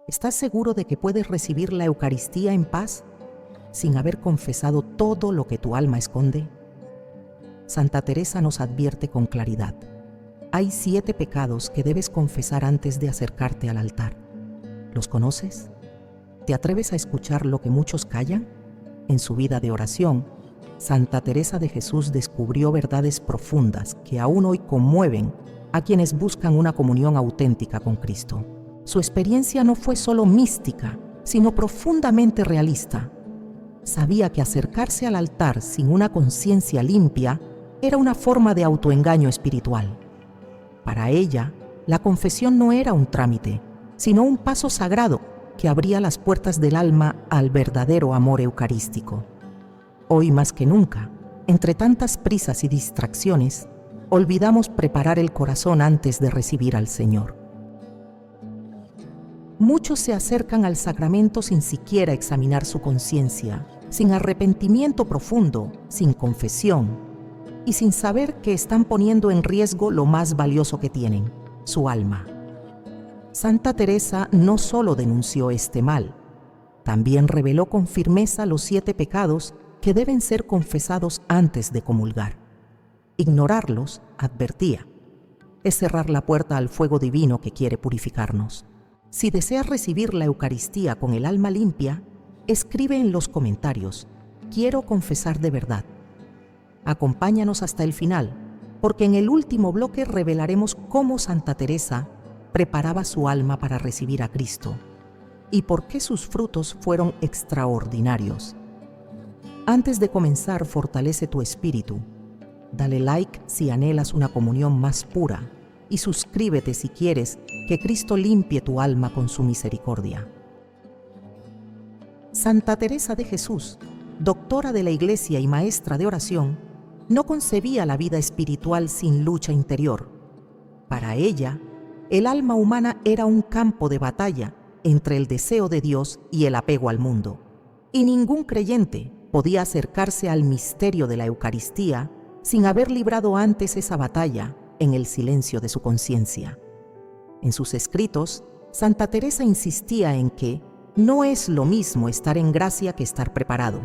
¿Estás seguro de que puedes recibir la Eucaristía en paz sin haber confesado todo lo que tu alma esconde? Santa Teresa nos advierte con claridad. Hay 7 pecados que debes confesar antes de acercarte al altar. ¿Los conoces? ¿Te atreves a escuchar lo que muchos callan? En su vida de oración, Santa Teresa de Jesús descubrió verdades profundas que aún hoy conmueven a quienes buscan una comunión auténtica con Cristo. Su experiencia no fue solo mística, sino profundamente realista. Sabía que acercarse al altar sin una conciencia limpia era una forma de autoengaño espiritual. Para ella, la confesión no era un trámite, sino un paso sagrado que abría las puertas del alma al verdadero amor eucarístico. Hoy más que nunca, entre tantas prisas y distracciones, olvidamos preparar el corazón antes de recibir al Señor. Muchos se acercan al sacramento sin siquiera examinar su conciencia, sin arrepentimiento profundo, sin confesión y sin saber que están poniendo en riesgo lo más valioso que tienen, su alma. Santa Teresa no solo denunció este mal, también reveló con firmeza los 7 pecados que deben ser confesados antes de comulgar. Ignorarlos, advertía, es cerrar la puerta al fuego divino que quiere purificarnos. Si deseas recibir la Eucaristía con el alma limpia, escribe en los comentarios, quiero confesar de verdad. Acompáñanos hasta el final, porque en el último bloque revelaremos cómo Santa Teresa preparaba su alma para recibir a Cristo y por qué sus frutos fueron extraordinarios. Antes de comenzar, fortalece tu espíritu. Dale like si anhelas una comunión más pura y suscríbete si quieres que Cristo limpie tu alma con su misericordia. Santa Teresa de Jesús, doctora de la Iglesia y maestra de oración, no concebía la vida espiritual sin lucha interior. Para ella, el alma humana era un campo de batalla entre el deseo de Dios y el apego al mundo, y ningún creyente podía acercarse al misterio de la Eucaristía sin haber librado antes esa batalla en el silencio de su conciencia. En sus escritos, Santa Teresa insistía en que no es lo mismo estar en gracia que estar preparado.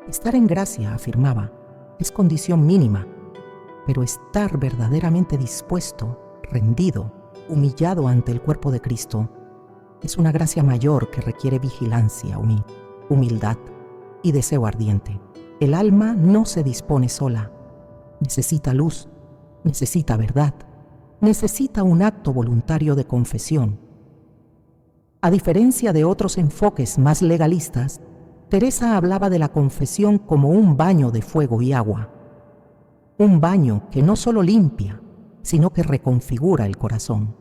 Estar en gracia, afirmaba, es condición mínima, pero estar verdaderamente dispuesto, rendido, humillado ante el cuerpo de Cristo, es una gracia mayor que requiere vigilancia, humildad y deseo ardiente. El alma no se dispone sola, necesita luz, necesita verdad, necesita un acto voluntario de confesión. A diferencia de otros enfoques más legalistas, Teresa hablaba de la confesión como un baño de fuego y agua. Un baño que no solo limpia, sino que reconfigura el corazón.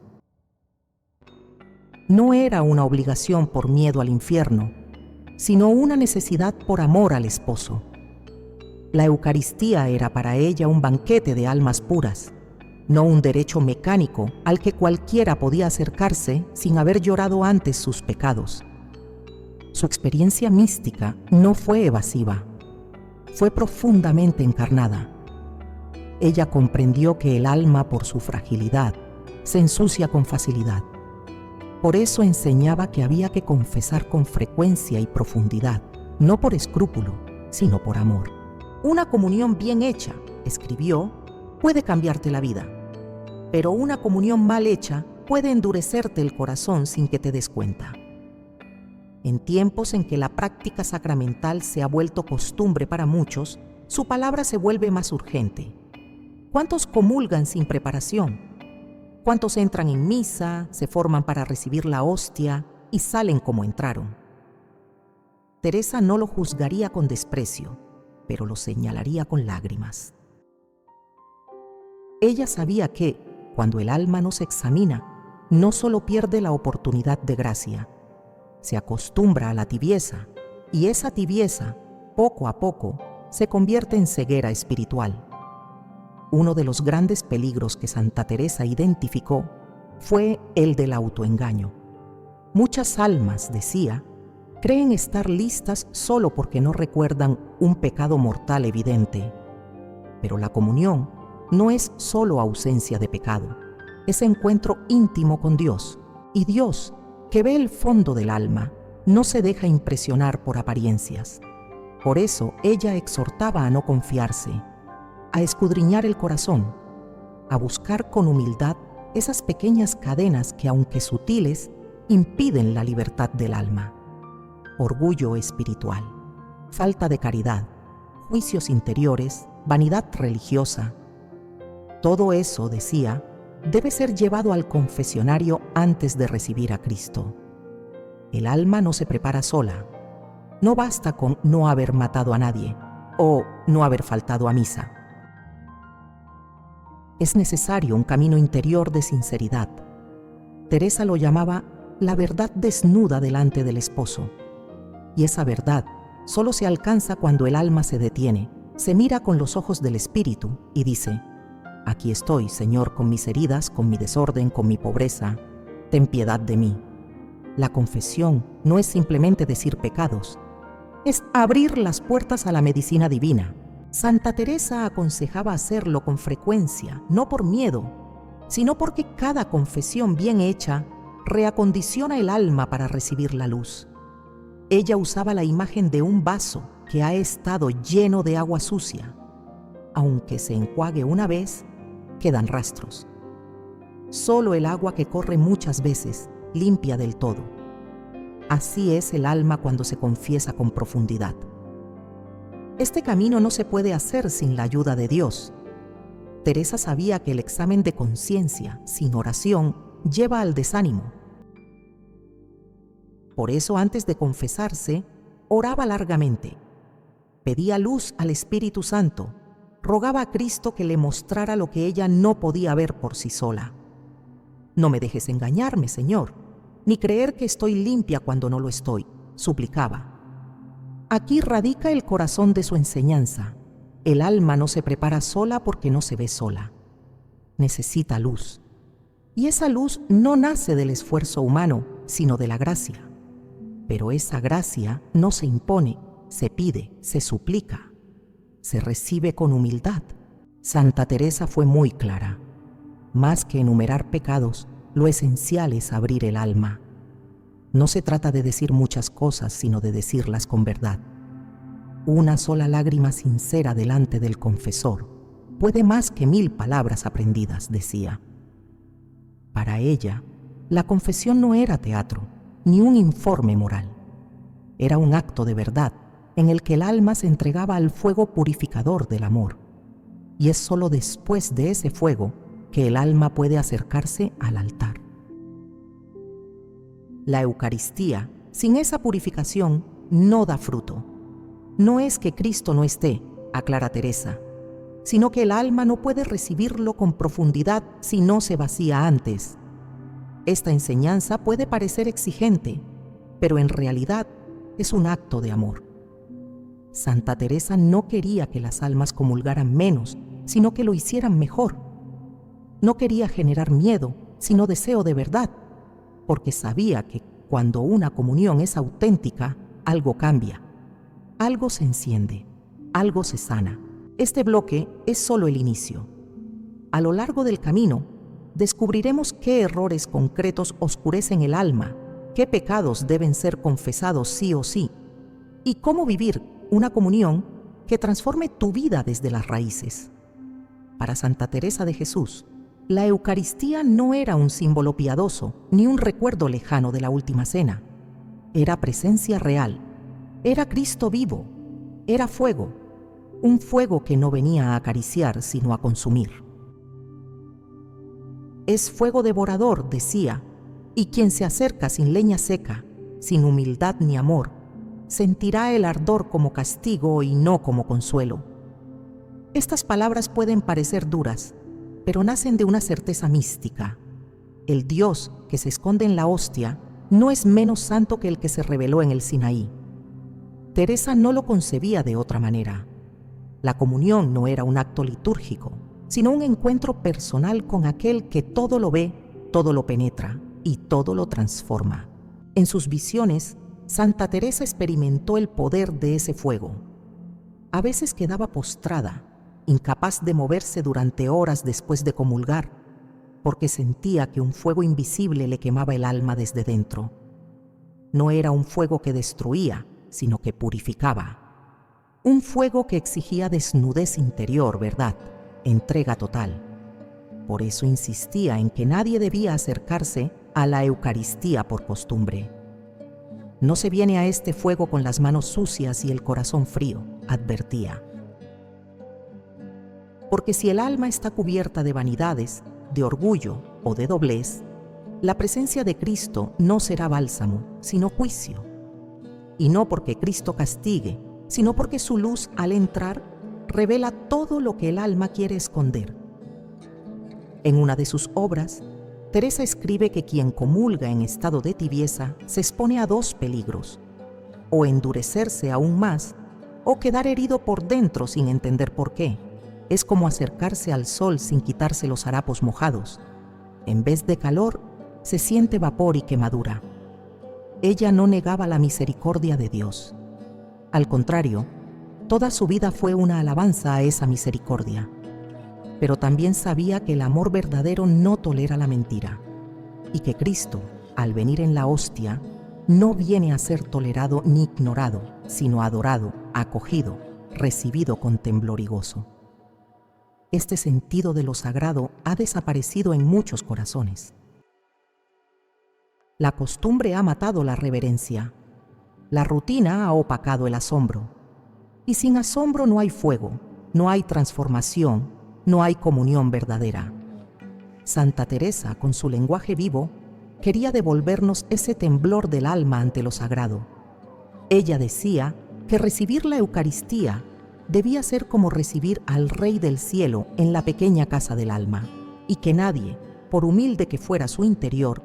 No era una obligación por miedo al infierno, sino una necesidad por amor al esposo. La Eucaristía era para ella un banquete de almas puras, no un derecho mecánico al que cualquiera podía acercarse sin haber llorado antes sus pecados. Su experiencia mística no fue evasiva, fue profundamente encarnada. Ella comprendió que el alma, por su fragilidad, se ensucia con facilidad. Por eso enseñaba que había que confesar con frecuencia y profundidad, no por escrúpulo, sino por amor. Una comunión bien hecha, escribió, puede cambiarte la vida, pero una comunión mal hecha puede endurecerte el corazón sin que te des cuenta. En tiempos en que la práctica sacramental se ha vuelto costumbre para muchos, su palabra se vuelve más urgente. ¿Cuántos comulgan sin preparación? ¿Cuántos entran en misa, se forman para recibir la hostia y salen como entraron? Teresa no lo juzgaría con desprecio, pero lo señalaría con lágrimas. Ella sabía que, cuando el alma no se examina, no solo pierde la oportunidad de gracia, se acostumbra a la tibieza, y esa tibieza, poco a poco, se convierte en ceguera espiritual. Uno de los grandes peligros que Santa Teresa identificó fue el del autoengaño. Muchas almas, decía, creen estar listas solo porque no recuerdan un pecado mortal evidente. Pero la comunión no es solo ausencia de pecado, es encuentro íntimo con Dios, y Dios que ve el fondo del alma, no se deja impresionar por apariencias. Por eso ella exhortaba a no confiarse, a escudriñar el corazón, a buscar con humildad esas pequeñas cadenas que, aunque sutiles, impiden la libertad del alma. Orgullo espiritual, falta de caridad, juicios interiores, vanidad religiosa. Todo eso, decía, debe ser llevado al confesionario antes de recibir a Cristo. El alma no se prepara sola. No basta con no haber matado a nadie o no haber faltado a misa. Es necesario un camino interior de sinceridad. Teresa lo llamaba la verdad desnuda delante del esposo. Y esa verdad solo se alcanza cuando el alma se detiene, se mira con los ojos del espíritu y dice: «Aquí estoy, Señor, con mis heridas, con mi desorden, con mi pobreza. Ten piedad de mí». La confesión no es simplemente decir pecados, es abrir las puertas a la medicina divina. Santa Teresa aconsejaba hacerlo con frecuencia, no por miedo, sino porque cada confesión bien hecha reacondiciona el alma para recibir la luz. Ella usaba la imagen de un vaso que ha estado lleno de agua sucia. Aunque se enjuague una vez, quedan rastros. Solo el agua que corre muchas veces limpia del todo. Así es el alma cuando se confiesa con profundidad. Este camino no se puede hacer sin la ayuda de Dios. Teresa sabía que el examen de conciencia, sin oración, lleva al desánimo. Por eso, antes de confesarse, oraba largamente. Pedía luz al Espíritu Santo, rogaba a Cristo que le mostrara lo que ella no podía ver por sí sola. «No me dejes engañarme, Señor, ni creer que estoy limpia cuando no lo estoy», suplicaba. Aquí radica el corazón de su enseñanza. El alma no se prepara sola porque no se ve sola. Necesita luz. Y esa luz no nace del esfuerzo humano, sino de la gracia. Pero esa gracia no se impone, se pide, se suplica, se recibe con humildad. Santa Teresa fue muy clara. Más que enumerar pecados, lo esencial es abrir el alma. No se trata de decir muchas cosas, sino de decirlas con verdad. Una sola lágrima sincera delante del confesor puede más que 1000 palabras aprendidas, decía. Para ella, la confesión no era teatro, ni un informe moral. Era un acto de verdad en el que el alma se entregaba al fuego purificador del amor. Y es solo después de ese fuego que el alma puede acercarse al altar. La Eucaristía, sin esa purificación, no da fruto. No es que Cristo no esté, aclara Teresa, sino que el alma no puede recibirlo con profundidad si no se vacía antes. Esta enseñanza puede parecer exigente, pero en realidad es un acto de amor. Santa Teresa no quería que las almas comulgaran menos, sino que lo hicieran mejor. No quería generar miedo, sino deseo de verdad, porque sabía que cuando una comunión es auténtica, algo cambia, algo se enciende, algo se sana. Este bloque es solo el inicio. A lo largo del camino, descubriremos qué errores concretos oscurecen el alma, qué pecados deben ser confesados sí o sí, y cómo vivir una comunión que transforme tu vida desde las raíces. Para Santa Teresa de Jesús, la Eucaristía no era un símbolo piadoso ni un recuerdo lejano de la última cena. Era presencia real, era Cristo vivo, era fuego, un fuego que no venía a acariciar sino a consumir. Es fuego devorador, decía, y quien se acerca sin leña seca, sin humildad ni amor, sentirá el ardor como castigo y no como consuelo. Estas palabras pueden parecer duras, pero nacen de una certeza mística. El Dios que se esconde en la hostia no es menos santo que el que se reveló en el Sinaí. Teresa no lo concebía de otra manera. La comunión no era un acto litúrgico, sino un encuentro personal con aquel que todo lo ve, todo lo penetra y todo lo transforma. En sus visiones, Santa Teresa experimentó el poder de ese fuego. A veces quedaba postrada, incapaz de moverse durante horas después de comulgar, porque sentía que un fuego invisible le quemaba el alma desde dentro. No era un fuego que destruía, sino que purificaba. Un fuego que exigía desnudez interior, ¿verdad? Entrega total. Por eso insistía en que nadie debía acercarse a la Eucaristía por costumbre. No se viene a este fuego con las manos sucias y el corazón frío, advertía. Porque si el alma está cubierta de vanidades, de orgullo o de doblez, la presencia de Cristo no será bálsamo, sino juicio. Y no porque Cristo castigue, sino porque su luz, al entrar, revela todo lo que el alma quiere esconder. En una de sus obras, Teresa escribe que quien comulga en estado de tibieza se expone a dos peligros: o endurecerse aún más, o quedar herido por dentro sin entender por qué. Es como acercarse al sol sin quitarse los harapos mojados. En vez de calor, se siente vapor y quemadura. Ella no negaba la misericordia de Dios. Al contrario, toda su vida fue una alabanza a esa misericordia. Pero también sabía que el amor verdadero no tolera la mentira, y que Cristo, al venir en la hostia, no viene a ser tolerado ni ignorado, sino adorado, acogido, recibido con temblor y gozo. Este sentido de lo sagrado ha desaparecido en muchos corazones. La costumbre ha matado la reverencia. La rutina ha opacado el asombro. Y sin asombro no hay fuego, no hay transformación, no hay comunión verdadera. Santa Teresa, con su lenguaje vivo, quería devolvernos ese temblor del alma ante lo sagrado. Ella decía que recibir la Eucaristía debía ser como recibir al Rey del Cielo en la pequeña casa del alma, y que nadie, por humilde que fuera su interior,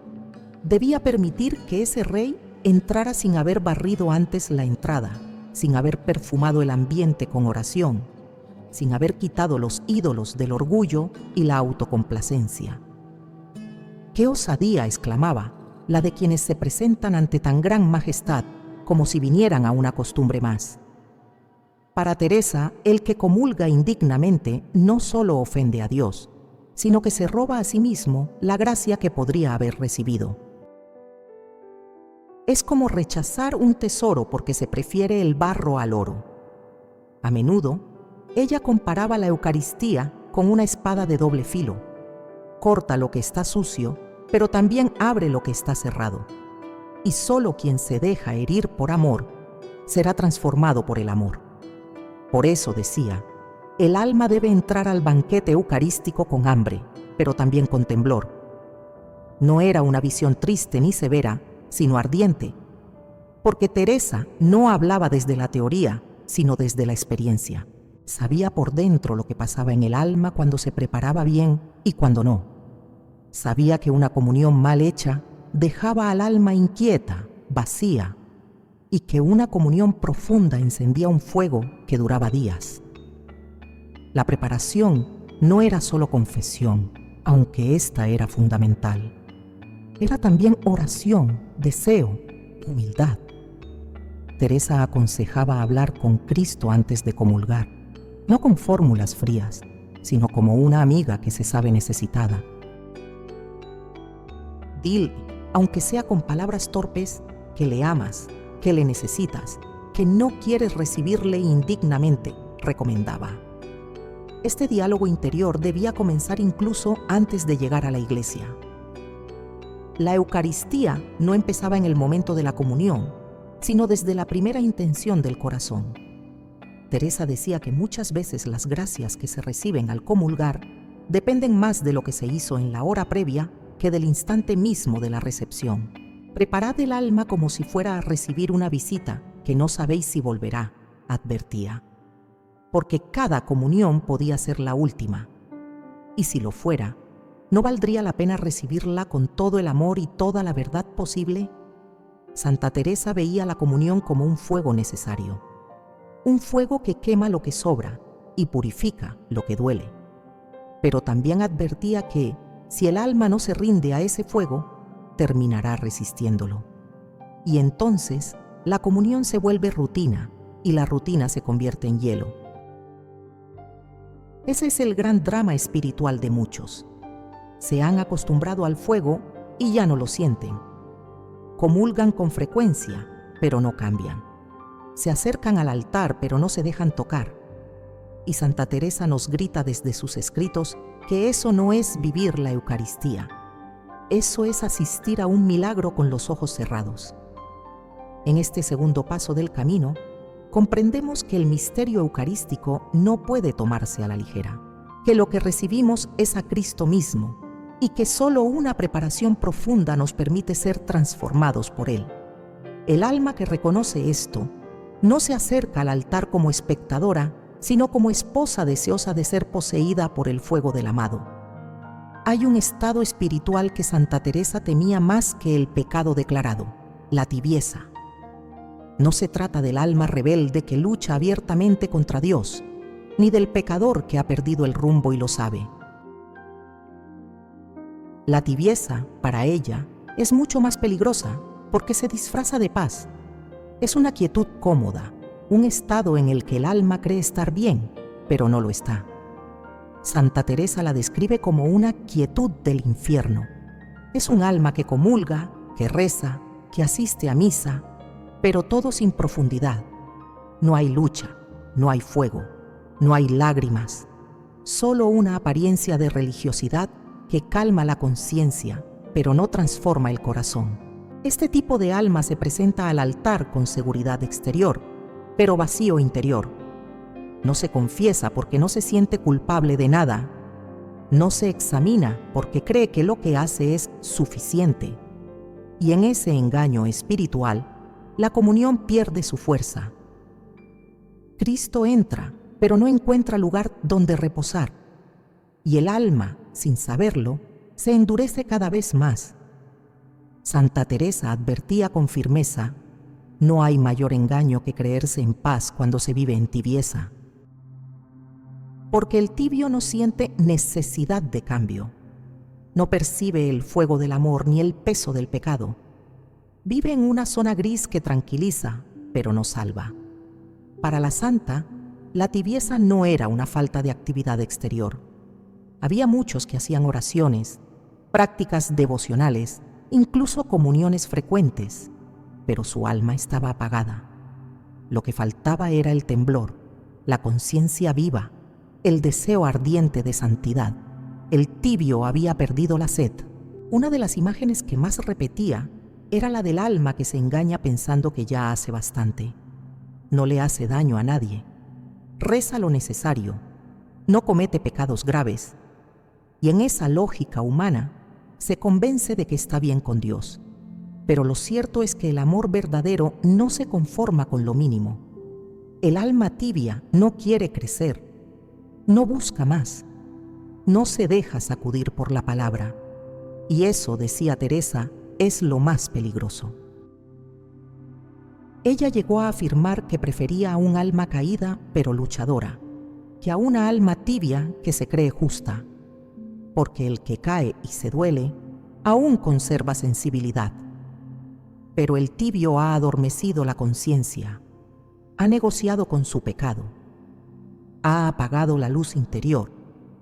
debía permitir que ese Rey entrara sin haber barrido antes la entrada, sin haber perfumado el ambiente con oración, sin haber quitado los ídolos del orgullo y la autocomplacencia. ¡Qué osadía!, exclamaba, la de quienes se presentan ante tan gran majestad como si vinieran a una costumbre más. Para Teresa, el que comulga indignamente no solo ofende a Dios, sino que se roba a sí mismo la gracia que podría haber recibido. Es como rechazar un tesoro porque se prefiere el barro al oro. A menudo, ella comparaba la Eucaristía con una espada de doble filo. Corta lo que está sucio, pero también abre lo que está cerrado. Y solo quien se deja herir por amor será transformado por el amor. Por eso decía, el alma debe entrar al banquete eucarístico con hambre, pero también con temblor. No era una visión triste ni severa, sino ardiente, porque Teresa no hablaba desde la teoría, sino desde la experiencia. Sabía por dentro lo que pasaba en el alma cuando se preparaba bien y cuando no. Sabía que una comunión mal hecha dejaba al alma inquieta, vacía, y que una comunión profunda encendía un fuego que duraba días. La preparación no era solo confesión, aunque esta era fundamental. Era también oración, deseo, humildad. Teresa aconsejaba hablar con Cristo antes de comulgar, no con fórmulas frías, sino como una amiga que se sabe necesitada. Dile, aunque sea con palabras torpes, que le amas, que le necesitas, que no quieres recibirle indignamente, recomendaba. Este diálogo interior debía comenzar incluso antes de llegar a la iglesia. La Eucaristía no empezaba en el momento de la comunión, sino desde la primera intención del corazón. Teresa decía que muchas veces las gracias que se reciben al comulgar dependen más de lo que se hizo en la hora previa que del instante mismo de la recepción. Preparad el alma como si fuera a recibir una visita que no sabéis si volverá, advertía. Porque cada comunión podía ser la última. Y si lo fuera, ¿no valdría la pena recibirla con todo el amor y toda la verdad posible? Santa Teresa veía la comunión como un fuego necesario. Un fuego que quema lo que sobra y purifica lo que duele. Pero también advertía que, si el alma no se rinde a ese fuego, terminará resistiéndolo. Y entonces, la comunión se vuelve rutina y la rutina se convierte en hielo. Ese es el gran drama espiritual de muchos. Se han acostumbrado al fuego y ya no lo sienten. Comulgan con frecuencia, pero no cambian. Se acercan al altar, pero no se dejan tocar. Y Santa Teresa nos grita desde sus escritos que eso no es vivir la Eucaristía. Eso es asistir a un milagro con los ojos cerrados. En este segundo paso del camino, comprendemos que el misterio eucarístico no puede tomarse a la ligera, que lo que recibimos es a Cristo mismo y que solo una preparación profunda nos permite ser transformados por Él. El alma que reconoce esto no se acerca al altar como espectadora, sino como esposa deseosa de ser poseída por el fuego del amado. Hay un estado espiritual que Santa Teresa temía más que el pecado declarado, la tibieza. No se trata del alma rebelde que lucha abiertamente contra Dios, ni del pecador que ha perdido el rumbo y lo sabe. La tibieza, para ella, es mucho más peligrosa porque se disfraza de paz. Es una quietud cómoda, un estado en el que el alma cree estar bien, pero no lo está. Santa Teresa la describe como una quietud del infierno. Es un alma que comulga, que reza, que asiste a misa, pero todo sin profundidad. No hay lucha, no hay fuego, no hay lágrimas, solo una apariencia de religiosidad que calma la conciencia, pero no transforma el corazón. Este tipo de alma se presenta al altar con seguridad exterior, pero vacío interior. No se confiesa porque no se siente culpable de nada. No se examina porque cree que lo que hace es suficiente. Y en ese engaño espiritual, la comunión pierde su fuerza. Cristo entra, pero no encuentra lugar donde reposar. Y el alma, sin saberlo, se endurece cada vez más. Santa Teresa advertía con firmeza: no hay mayor engaño que creerse en paz cuando se vive en tibieza. Porque el tibio no siente necesidad de cambio. No percibe el fuego del amor ni el peso del pecado. Vive en una zona gris que tranquiliza, pero no salva. Para la santa, la tibieza no era una falta de actividad exterior. Había muchos que hacían oraciones, prácticas devocionales, incluso comuniones frecuentes, pero su alma estaba apagada. Lo que faltaba era el temblor, la conciencia viva, el deseo ardiente de santidad. El tibio había perdido la sed. Una de las imágenes que más repetía era la del alma que se engaña pensando que ya hace bastante. No le hace daño a nadie. Reza lo necesario. No comete pecados graves. Y en esa lógica humana se convence de que está bien con Dios. Pero lo cierto es que el amor verdadero no se conforma con lo mínimo. El alma tibia no quiere crecer, no busca más, no se deja sacudir por la palabra. Y eso, decía Teresa, es lo más peligroso. Ella llegó a afirmar que prefería a un alma caída pero luchadora, que a una alma tibia que se cree justa, porque el que cae y se duele aún conserva sensibilidad. Pero el tibio ha adormecido la conciencia, ha negociado con su pecado, ha apagado la luz interior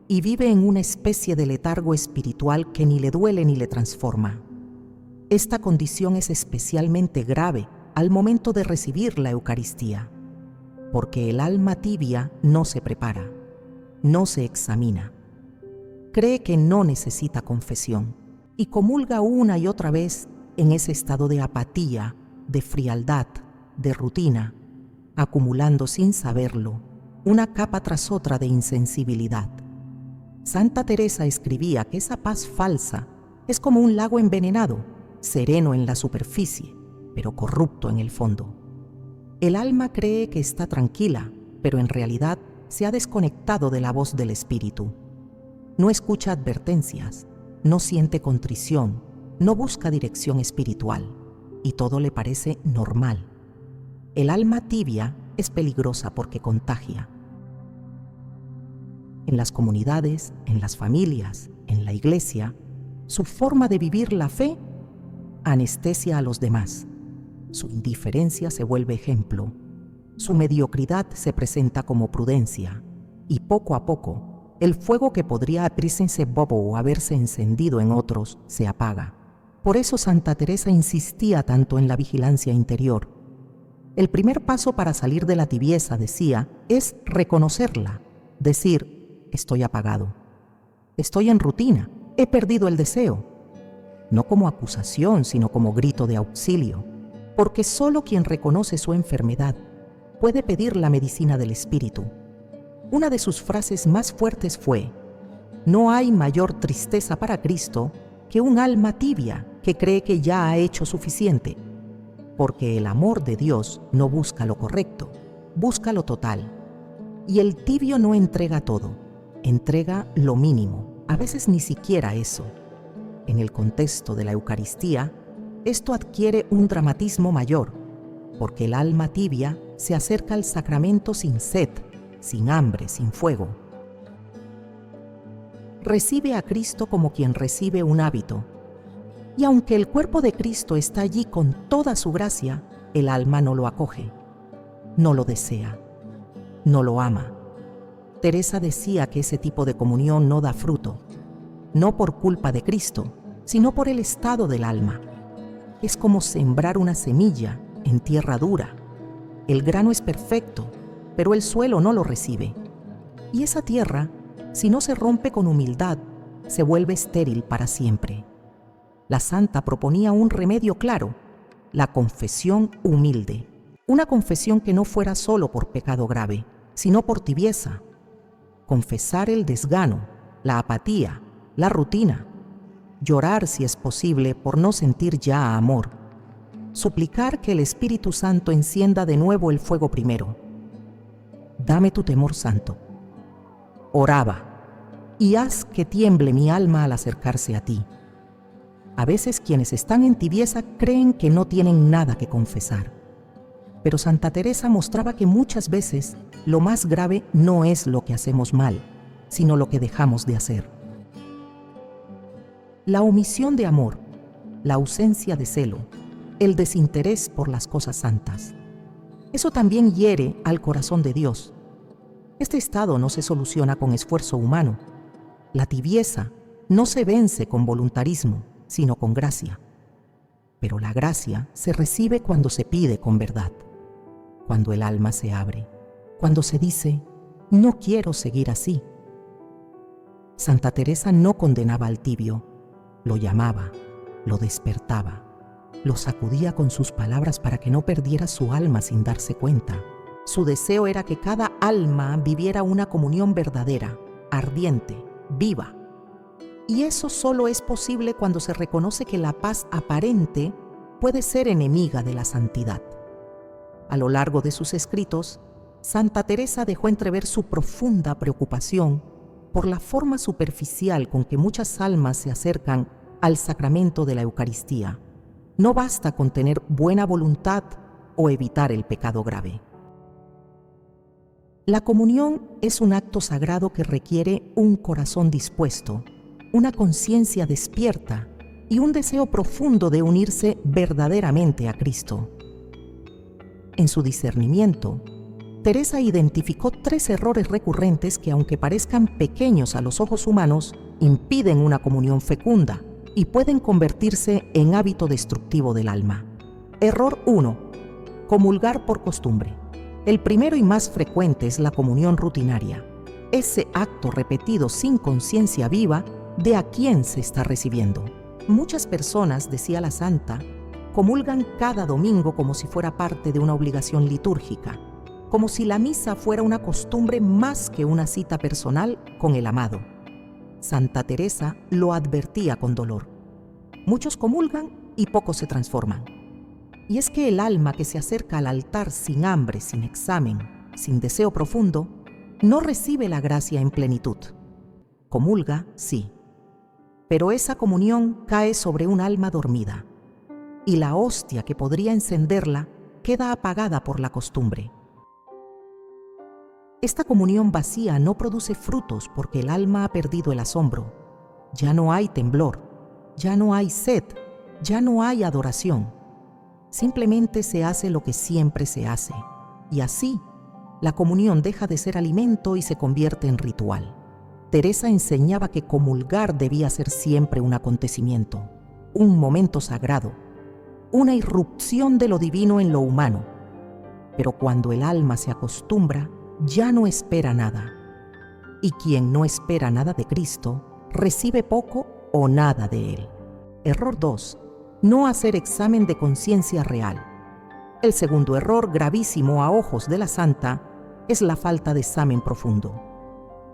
y vive en una especie de letargo espiritual que ni le duele ni le transforma. Esta condición es especialmente grave al momento de recibir la Eucaristía, porque el alma tibia no se prepara, no se examina, cree que no necesita confesión y comulga una y otra vez en ese estado de apatía, de frialdad, de rutina, acumulando sin saberlo una capa tras otra de insensibilidad. Santa Teresa escribía que esa paz falsa es como un lago envenenado, sereno en la superficie, pero corrupto en el fondo. El alma cree que está tranquila, pero en realidad se ha desconectado de la voz del Espíritu. No escucha advertencias, no siente contrición, no busca dirección espiritual, y todo le parece normal. El alma tibia es peligrosa porque contagia. En las comunidades, en las familias, en la iglesia, su forma de vivir la fe anestesia a los demás. Su indiferencia se vuelve ejemplo. Su mediocridad se presenta como prudencia. Y poco a poco, el fuego que podría abrirse bobo o haberse encendido en otros se apaga. Por eso Santa Teresa insistía tanto en la vigilancia interior. El primer paso para salir de la tibieza, decía, es reconocerla, decir, estoy apagado, estoy en rutina, he perdido el deseo. No como acusación, sino como grito de auxilio, porque solo quien reconoce su enfermedad puede pedir la medicina del espíritu. Una de sus frases más fuertes fue: no hay mayor tristeza para Cristo que un alma tibia que cree que ya ha hecho suficiente, porque el amor de Dios no busca lo correcto, busca lo total. Y el tibio no entrega todo, entrega lo mínimo, a veces ni siquiera eso. En el contexto de la Eucaristía, esto adquiere un dramatismo mayor, porque el alma tibia se acerca al sacramento sin sed, sin hambre, sin fuego. Recibe a Cristo como quien recibe un hábito, y aunque el cuerpo de Cristo está allí con toda su gracia, el alma no lo acoge, no lo desea, no lo ama. Teresa decía que ese tipo de comunión no da fruto, no por culpa de Cristo, sino por el estado del alma. Es como sembrar una semilla en tierra dura. El grano es perfecto, pero el suelo no lo recibe. Y esa tierra, si no se rompe con humildad, se vuelve estéril para siempre. La santa proponía un remedio claro, la confesión humilde. Una confesión que no fuera solo por pecado grave, sino por tibieza. Confesar el desgano, la apatía, la rutina. Llorar, si es posible, por no sentir ya amor. Suplicar que el Espíritu Santo encienda de nuevo el fuego primero. Dame tu temor santo. Oraba, y haz que tiemble mi alma al acercarse a ti. A veces quienes están en tibieza creen que no tienen nada que confesar. Pero Santa Teresa mostraba que muchas veces lo más grave no es lo que hacemos mal, sino lo que dejamos de hacer. La omisión de amor, la ausencia de celo, el desinterés por las cosas santas. Eso también hiere al corazón de Dios. Este estado no se soluciona con esfuerzo humano. La tibieza no se vence con voluntarismo, sino con gracia. Pero la gracia se recibe cuando se pide con verdad, cuando el alma se abre, cuando se dice, no quiero seguir así. Santa Teresa no condenaba al tibio, lo llamaba, lo despertaba, lo sacudía con sus palabras para que no perdiera su alma sin darse cuenta. Su deseo era que cada alma viviera una comunión verdadera, ardiente, viva. Y eso solo es posible cuando se reconoce que la paz aparente puede ser enemiga de la santidad. A lo largo de sus escritos, Santa Teresa dejó entrever su profunda preocupación por la forma superficial con que muchas almas se acercan al sacramento de la Eucaristía. No basta con tener buena voluntad o evitar el pecado grave. La comunión es un acto sagrado que requiere un corazón dispuesto, una conciencia despierta y un deseo profundo de unirse verdaderamente a Cristo. En su discernimiento, Teresa identificó 3 errores recurrentes que, aunque parezcan pequeños a los ojos humanos, impiden una comunión fecunda y pueden convertirse en hábito destructivo del alma. Error 1. Comulgar por costumbre. El primero y más frecuente es la comunión rutinaria, ese acto repetido sin conciencia viva de a quién se está recibiendo. Muchas personas, decía la santa, comulgan cada domingo como si fuera parte de una obligación litúrgica, como si la misa fuera una costumbre más que una cita personal con el amado. Santa Teresa lo advertía con dolor. Muchos comulgan y pocos se transforman. Y es que el alma que se acerca al altar sin hambre, sin examen, sin deseo profundo, no recibe la gracia en plenitud. Comulga, sí, pero esa comunión cae sobre un alma dormida, y la hostia que podría encenderla queda apagada por la costumbre. Esta comunión vacía no produce frutos porque el alma ha perdido el asombro. Ya no hay temblor, ya no hay sed, ya no hay adoración. Simplemente se hace lo que siempre se hace, y así la comunión deja de ser alimento y se convierte en ritual. Teresa enseñaba que comulgar debía ser siempre un acontecimiento, un momento sagrado, una irrupción de lo divino en lo humano. Pero cuando el alma se acostumbra, ya no espera nada. Y quien no espera nada de Cristo, recibe poco o nada de Él. Error 2. No hacer examen de conciencia real. El segundo error gravísimo a ojos de la santa es la falta de examen profundo.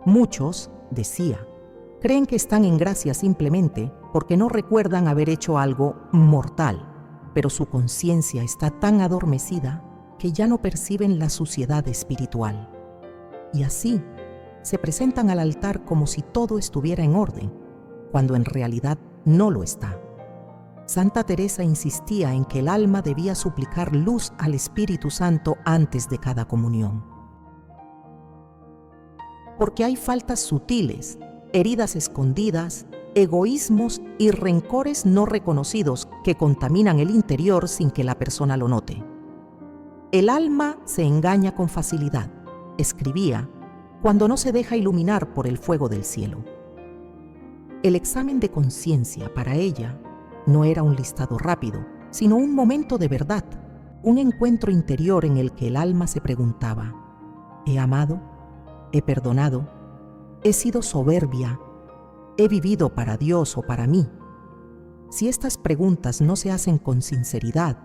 Muchos, decía, creen que están en gracia simplemente porque no recuerdan haber hecho algo mortal, pero su conciencia está tan adormecida que ya no perciben la suciedad espiritual. Y así se presentan al altar como si todo estuviera en orden, cuando en realidad no lo está. Santa Teresa insistía en que el alma debía suplicar luz al Espíritu Santo antes de cada comunión. Porque hay faltas sutiles, heridas escondidas, egoísmos y rencores no reconocidos que contaminan el interior sin que la persona lo note. El alma se engaña con facilidad, escribía, cuando no se deja iluminar por el fuego del cielo. El examen de conciencia para ella no era un listado rápido, sino un momento de verdad, un encuentro interior en el que el alma se preguntaba: ¿he amado? ¿He perdonado? ¿He sido soberbia? ¿He vivido para Dios o para mí? Si estas preguntas no se hacen con sinceridad,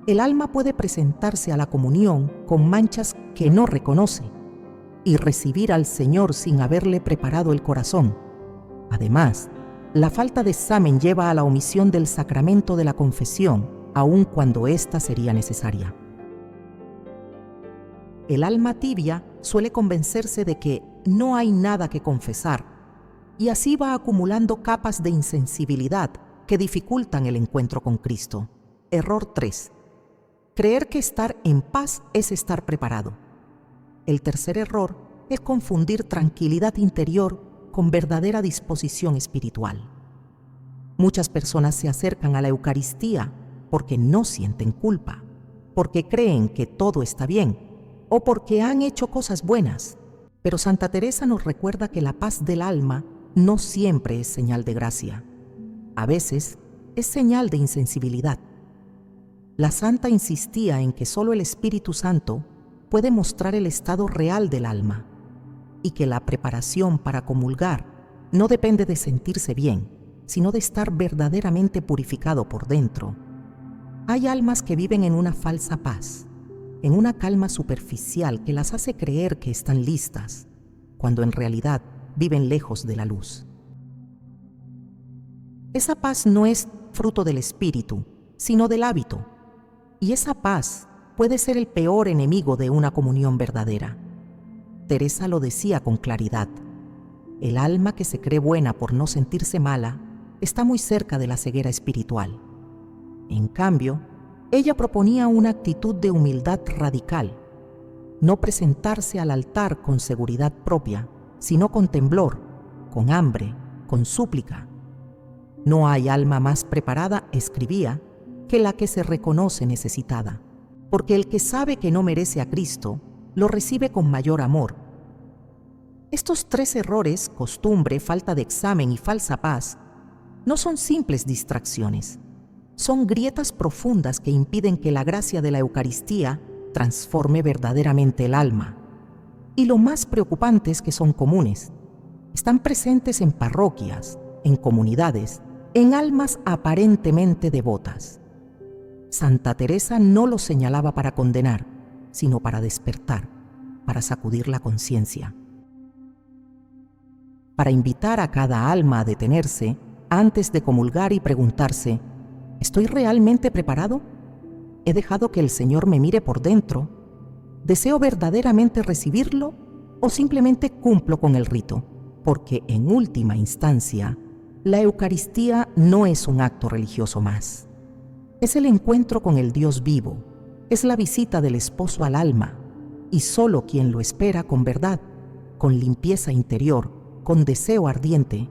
el alma puede presentarse a la comunión con manchas que no reconoce y recibir al Señor sin haberle preparado el corazón. Además, la falta de examen lleva a la omisión del sacramento de la confesión, aun cuando ésta sería necesaria. El alma tibia suele convencerse de que no hay nada que confesar, y así va acumulando capas de insensibilidad que dificultan el encuentro con Cristo. Error 3. Creer que estar en paz es estar preparado. El tercer error es confundir tranquilidad interior con verdadera disposición espiritual. Muchas personas se acercan a la Eucaristía porque no sienten culpa, porque creen que todo está bien o porque han hecho cosas buenas. Pero Santa Teresa nos recuerda que la paz del alma no siempre es señal de gracia. A veces es señal de insensibilidad. La santa insistía en que solo el Espíritu Santo puede mostrar el estado real del alma y que la preparación para comulgar no depende de sentirse bien, sino de estar verdaderamente purificado por dentro. Hay almas que viven en una falsa paz, en una calma superficial que las hace creer que están listas, cuando en realidad viven lejos de la luz. Esa paz no es fruto del espíritu, sino del hábito, y esa paz puede ser el peor enemigo de una comunión verdadera. Teresa lo decía con claridad: el alma que se cree buena por no sentirse mala está muy cerca de la ceguera espiritual. En cambio, ella proponía una actitud de humildad radical, no presentarse al altar con seguridad propia, sino con temblor, con hambre, con súplica. No hay alma más preparada, escribía, que la que se reconoce necesitada, porque el que sabe que no merece a Cristo, lo recibe con mayor amor. Estos tres errores, costumbre, falta de examen y falsa paz, no son simples distracciones. Son grietas profundas que impiden que la gracia de la Eucaristía transforme verdaderamente el alma. Y lo más preocupante es que son comunes. Están presentes en parroquias, en comunidades, en almas aparentemente devotas. Santa Teresa no los señalaba para condenar, sino para despertar, para sacudir la conciencia, para invitar a cada alma a detenerse antes de comulgar y preguntarse: ¿estoy realmente preparado? ¿He dejado que el Señor me mire por dentro? ¿Deseo verdaderamente recibirlo o simplemente cumplo con el rito? Porque en última instancia, la Eucaristía no es un acto religioso más. Es el encuentro con el Dios vivo, es la visita del esposo al alma, y solo quien lo espera con verdad, con limpieza interior, con deseo ardiente,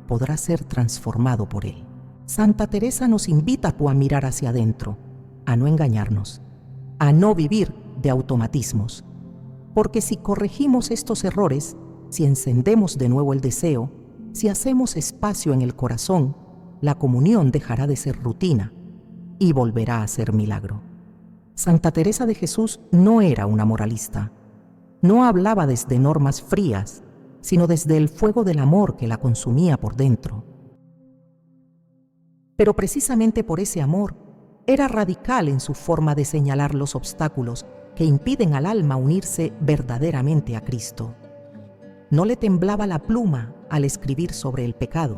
podrá ser transformado por él. Santa Teresa nos invita a mirar hacia adentro, a no engañarnos, a no vivir de automatismos, porque si corregimos estos errores, si encendemos de nuevo el deseo, si hacemos espacio en el corazón, la comunión dejará de ser rutina y volverá a ser milagro. Santa Teresa de Jesús no era una moralista. No hablaba desde normas frías, sino desde el fuego del amor que la consumía por dentro. Pero precisamente por ese amor, era radical en su forma de señalar los obstáculos que impiden al alma unirse verdaderamente a Cristo. No le temblaba la pluma al escribir sobre el pecado,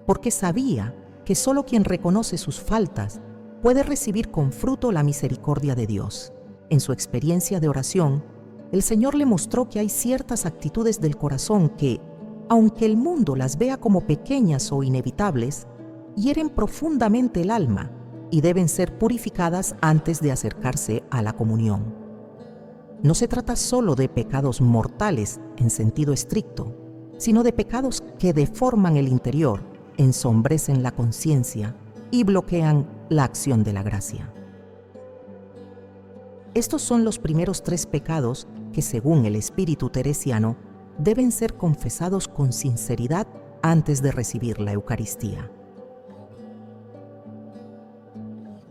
porque sabía que solo quien reconoce sus faltas puede recibir con fruto la misericordia de Dios. En su experiencia de oración, el Señor le mostró que hay ciertas actitudes del corazón que, aunque el mundo las vea como pequeñas o inevitables, hieren profundamente el alma y deben ser purificadas antes de acercarse a la comunión. No se trata solo de pecados mortales en sentido estricto, sino de pecados que deforman el interior, ensombrecen la conciencia y bloquean la acción de la gracia. Estos son los primeros 3 pecados que, según el espíritu teresiano, deben ser confesados con sinceridad antes de recibir la Eucaristía.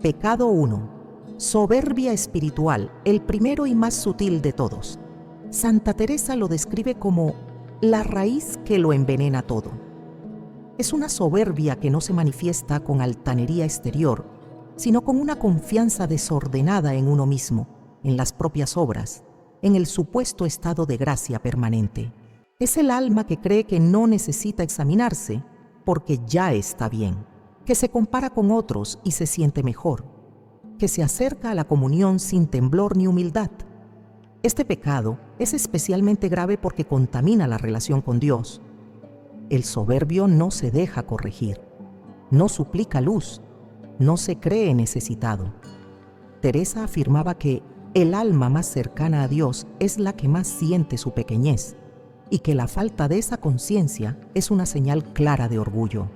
Pecado 1. Soberbia espiritual, el primero y más sutil de todos. Santa Teresa lo describe como la raíz que lo envenena todo. Es una soberbia que no se manifiesta con altanería exterior, sino con una confianza desordenada en uno mismo, en las propias obras, en el supuesto estado de gracia permanente. Es el alma que cree que no necesita examinarse porque ya está bien, que se compara con otros y se siente mejor, que se acerca a la comunión sin temblor ni humildad. Este pecado es especialmente grave porque contamina la relación con Dios. El soberbio no se deja corregir, no suplica luz, no se cree necesitado. Teresa afirmaba que el alma más cercana a Dios es la que más siente su pequeñez y que la falta de esa conciencia es una señal clara de orgullo.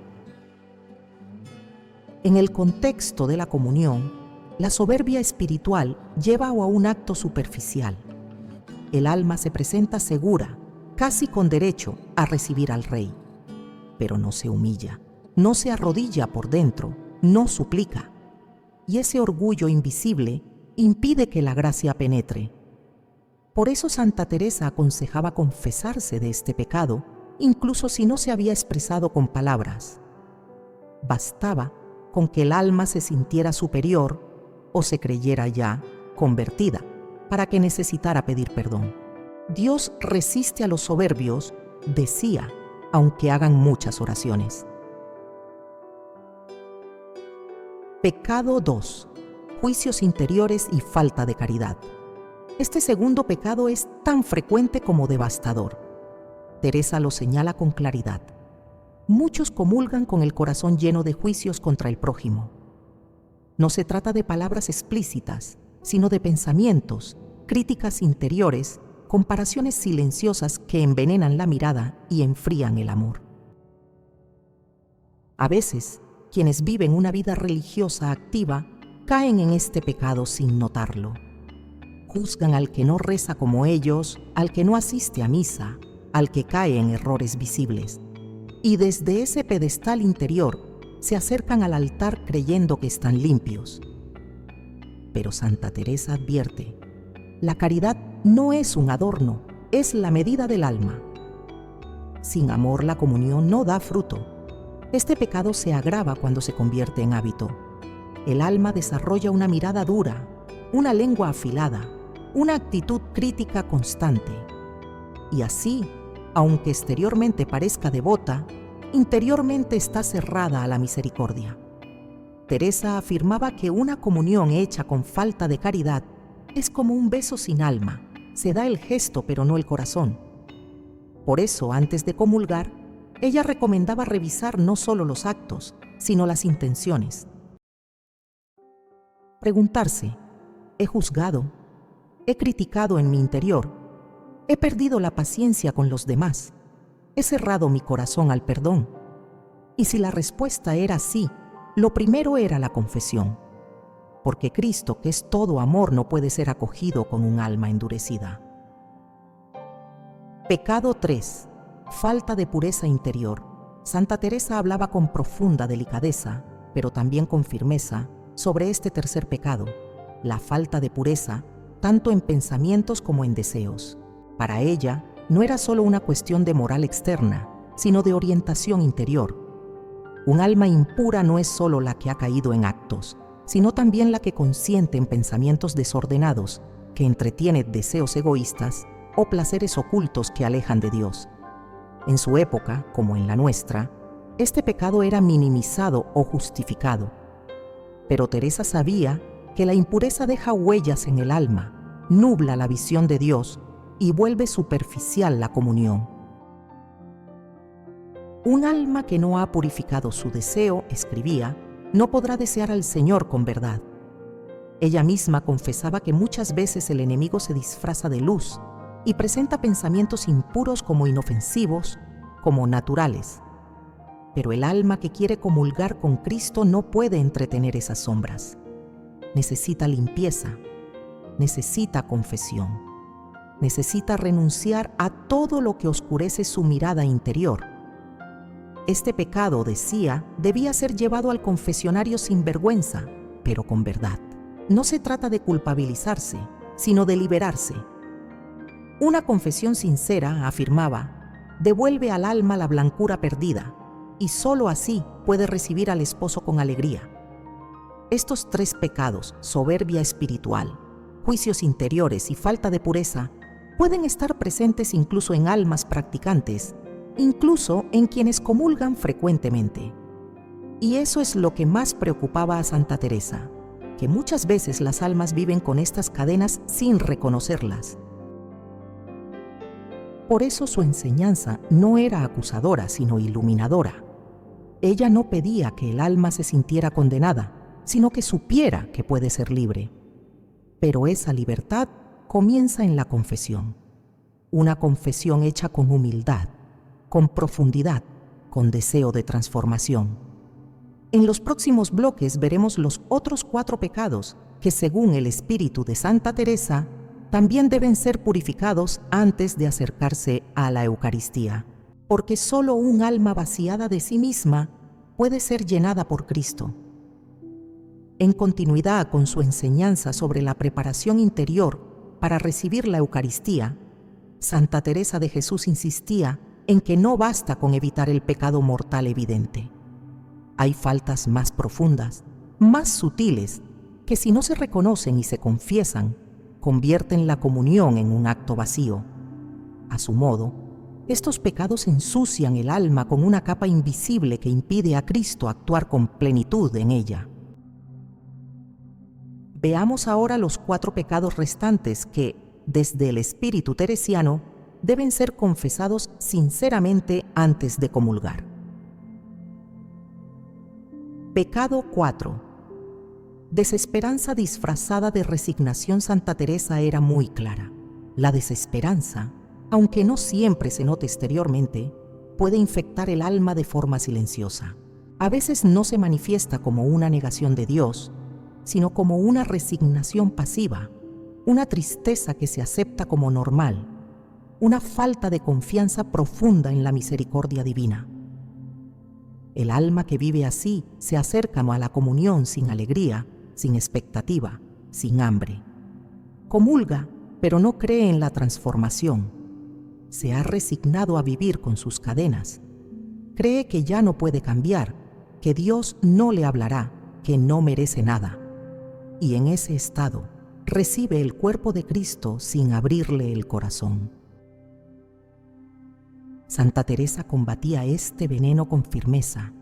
En el contexto de la comunión, la soberbia espiritual lleva a un acto superficial. El alma se presenta segura, casi con derecho, a recibir al Rey, pero no se humilla, no se arrodilla por dentro, no suplica. Y ese orgullo invisible impide que la gracia penetre. Por eso Santa Teresa aconsejaba confesarse de este pecado, incluso si no se había expresado con palabras. Bastaba con que el alma se sintiera superior o se creyera ya convertida para que necesitara pedir perdón. Dios resiste a los soberbios, decía, aunque hagan muchas oraciones. Pecado 2. Juicios interiores y falta de caridad. Este segundo pecado es tan frecuente como devastador. Teresa lo señala con claridad. Muchos comulgan con el corazón lleno de juicios contra el prójimo. No se trata de palabras explícitas, sino de pensamientos, críticas interiores, comparaciones silenciosas que envenenan la mirada y enfrían el amor. A veces, quienes viven una vida religiosa activa caen en este pecado sin notarlo. Juzgan al que no reza como ellos, al que no asiste a misa, al que cae en errores visibles. Y desde ese pedestal interior se acercan al altar creyendo que están limpios. Pero Santa Teresa advierte, la caridad no es un adorno, es la medida del alma. Sin amor la comunión no da fruto. Este pecado se agrava cuando se convierte en hábito. El alma desarrolla una mirada dura, una lengua afilada, una actitud crítica constante. Y así, aunque exteriormente parezca devota, interiormente está cerrada a la misericordia. Teresa afirmaba que una comunión hecha con falta de caridad es como un beso sin alma. Se da el gesto pero no el corazón. Por eso, antes de comulgar, ella recomendaba revisar no solo los actos, sino las intenciones. Preguntarse, ¿he juzgado? ¿He criticado en mi interior? ¿He perdido la paciencia con los demás? ¿He cerrado mi corazón al perdón? Y si la respuesta era sí, lo primero era la confesión, porque Cristo, que es todo amor, no puede ser acogido con un alma endurecida. Pecado 3. Falta de pureza interior. Santa Teresa hablaba con profunda delicadeza, pero también con firmeza, sobre este tercer pecado, la falta de pureza, tanto en pensamientos como en deseos. Para ella, no era solo una cuestión de moral externa, sino de orientación interior. Un alma impura no es solo la que ha caído en actos, sino también la que consiente en pensamientos desordenados, que entretiene deseos egoístas o placeres ocultos que alejan de Dios. En su época, como en la nuestra, este pecado era minimizado o justificado. Pero Teresa sabía que la impureza deja huellas en el alma, nubla la visión de Dios y vuelve superficial la comunión. Un alma que no ha purificado su deseo, escribía, no podrá desear al Señor con verdad. Ella misma confesaba que muchas veces el enemigo se disfraza de luz y presenta pensamientos impuros como inofensivos, como naturales. Pero el alma que quiere comulgar con Cristo no puede entretener esas sombras. Necesita limpieza, necesita confesión, necesita renunciar a todo lo que oscurece su mirada interior. Este pecado, decía, debía ser llevado al confesionario sin vergüenza, pero con verdad. No se trata de culpabilizarse, sino de liberarse. Una confesión sincera, afirmaba, devuelve al alma la blancura perdida, y sólo así puede recibir al esposo con alegría. Estos tres pecados, soberbia espiritual, juicios interiores y falta de pureza, pueden estar presentes incluso en almas practicantes, incluso en quienes comulgan frecuentemente. Y eso es lo que más preocupaba a Santa Teresa, que muchas veces las almas viven con estas cadenas sin reconocerlas. Por eso su enseñanza no era acusadora, sino iluminadora. Ella no pedía que el alma se sintiera condenada, sino que supiera que puede ser libre. Pero esa libertad comienza en la confesión. Una confesión hecha con humildad, con profundidad, con deseo de transformación. En los próximos bloques veremos los otros 4 pecados que, según el espíritu de Santa Teresa, también deben ser purificados antes de acercarse a la Eucaristía, porque solo un alma vaciada de sí misma puede ser llenada por Cristo. En continuidad con su enseñanza sobre la preparación interior para recibir la Eucaristía, Santa Teresa de Jesús insistía en que no basta con evitar el pecado mortal evidente. Hay faltas más profundas, más sutiles, que si no se reconocen y se confiesan, convierten la comunión en un acto vacío. A su modo, estos pecados ensucian el alma con una capa invisible que impide a Cristo actuar con plenitud en ella. Veamos ahora los 4 pecados restantes que, desde el espíritu teresiano, deben ser confesados sinceramente antes de comulgar. Pecado 4. Desesperanza disfrazada de resignación. Santa Teresa era muy clara. La desesperanza, aunque no siempre se note exteriormente, puede infectar el alma de forma silenciosa. A veces no se manifiesta como una negación de Dios, sino como una resignación pasiva, una tristeza que se acepta como normal, una falta de confianza profunda en la misericordia divina. El alma que vive así se acerca a la comunión sin alegría, sin expectativa, sin hambre. Comulga, pero no cree en la transformación. Se ha resignado a vivir con sus cadenas. Cree que ya no puede cambiar, que Dios no le hablará, que no merece nada. Y en ese estado recibe el cuerpo de Cristo sin abrirle el corazón. Santa Teresa combatía este veneno con firmeza.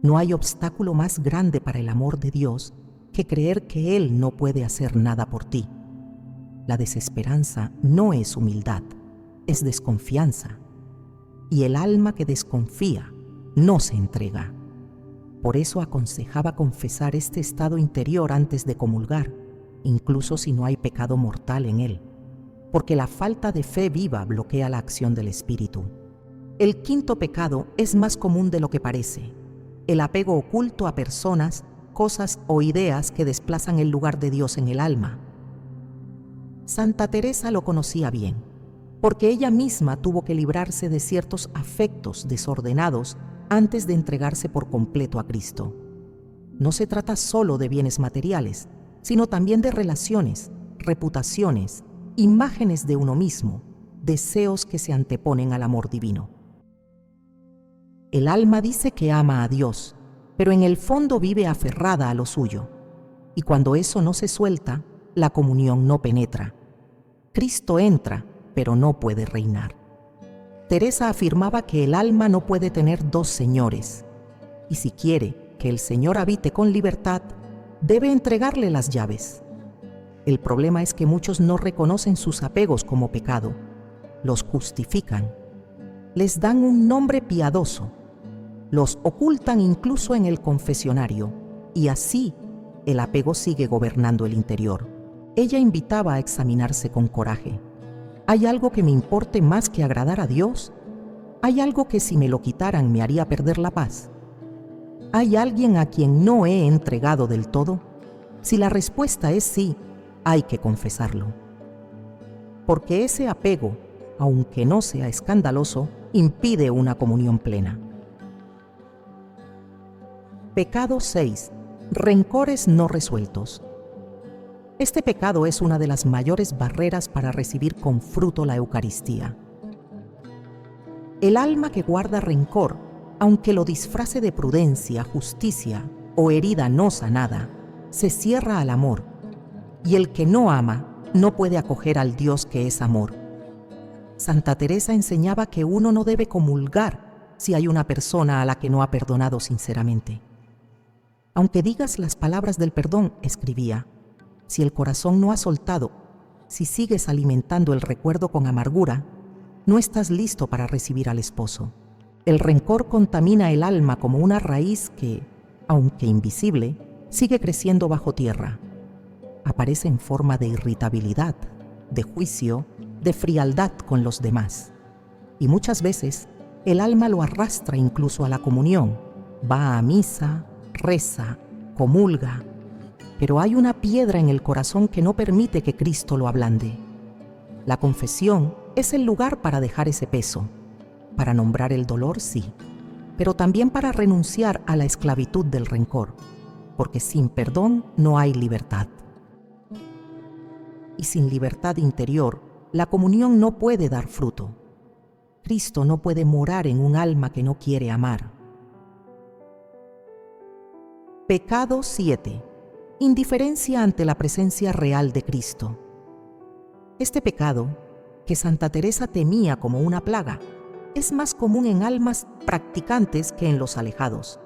No hay obstáculo más grande para el amor de Dios que creer que Él no puede hacer nada por ti. La desesperanza no es humildad, es desconfianza. Y el alma que desconfía no se entrega. Por eso aconsejaba confesar este estado interior antes de comulgar, incluso si no hay pecado mortal en él, porque la falta de fe viva bloquea la acción del Espíritu. El 5.º pecado es más común de lo que parece: el apego oculto a personas, cosas o ideas que desplazan el lugar de Dios en el alma. Santa Teresa lo conocía bien, porque ella misma tuvo que librarse de ciertos afectos desordenados antes de entregarse por completo a Cristo. No se trata solo de bienes materiales, sino también de relaciones, reputaciones, imágenes de uno mismo, deseos que se anteponen al amor divino. El alma dice que ama a Dios, pero en el fondo vive aferrada a lo suyo, y cuando eso no se suelta, la comunión no penetra. Cristo entra, pero no puede reinar. Teresa afirmaba que el alma no puede tener dos señores, y si quiere que el Señor habite con libertad, debe entregarle las llaves. El problema es que muchos no reconocen sus apegos como pecado, los justifican, les dan un nombre piadoso, los ocultan incluso en el confesionario, y así el apego sigue gobernando el interior. Ella invitaba a examinarse con coraje. ¿Hay algo que me importe más que agradar a Dios? ¿Hay algo que si me lo quitaran me haría perder la paz? ¿Hay alguien a quien no he entregado del todo? Si la respuesta es sí, hay que confesarlo. Porque ese apego, aunque no sea escandaloso, impide una comunión plena. Pecado 6. Rencores no resueltos. Este pecado es una de las mayores barreras para recibir con fruto la Eucaristía. El alma que guarda rencor, aunque lo disfrace de prudencia, justicia o herida no sanada, se cierra al amor, y el que no ama no puede acoger al Dios que es amor. Santa Teresa enseñaba que uno no debe comulgar si hay una persona a la que no ha perdonado sinceramente. Aunque digas las palabras del perdón, escribía, si el corazón no ha soltado, si sigues alimentando el recuerdo con amargura, no estás listo para recibir al esposo. El rencor contamina el alma como una raíz que, aunque invisible, sigue creciendo bajo tierra. Aparece en forma de irritabilidad, de juicio, de frialdad con los demás. Y muchas veces el alma lo arrastra incluso a la comunión. Va a misa, reza, comulga, pero hay una piedra en el corazón que no permite que Cristo lo ablande. La confesión es el lugar para dejar ese peso, para nombrar el dolor, sí, pero también para renunciar a la esclavitud del rencor, porque sin perdón no hay libertad. Y sin libertad interior, la comunión no puede dar fruto. Cristo no puede morar en un alma que no quiere amar. Pecado 7. Indiferencia ante la presencia real de Cristo. Este pecado, que Santa Teresa temía como una plaga, es más común en almas practicantes que en los alejados.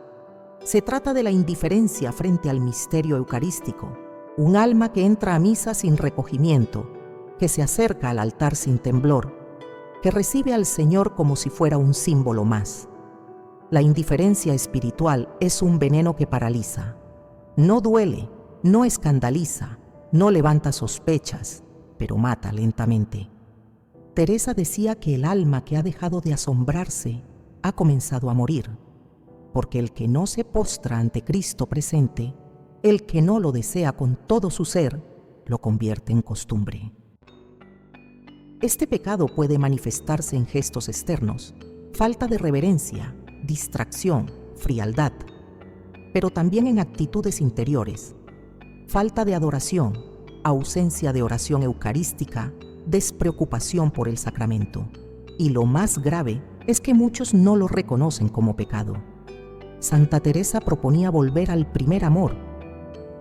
Se trata de la indiferencia frente al misterio eucarístico, un alma que entra a misa sin recogimiento, que se acerca al altar sin temblor, que recibe al Señor como si fuera un símbolo más. La indiferencia espiritual es un veneno que paraliza. No duele, no escandaliza, no levanta sospechas, pero mata lentamente. Teresa decía que el alma que ha dejado de asombrarse ha comenzado a morir, porque el que no se postra ante Cristo presente, el que no lo desea con todo su ser, lo convierte en costumbre. Este pecado puede manifestarse en gestos externos, falta de reverencia, distracción, frialdad, pero también en actitudes interiores, falta de adoración, ausencia de oración eucarística, despreocupación por el sacramento. Y lo más grave es que muchos no lo reconocen como pecado. Santa Teresa proponía volver al primer amor,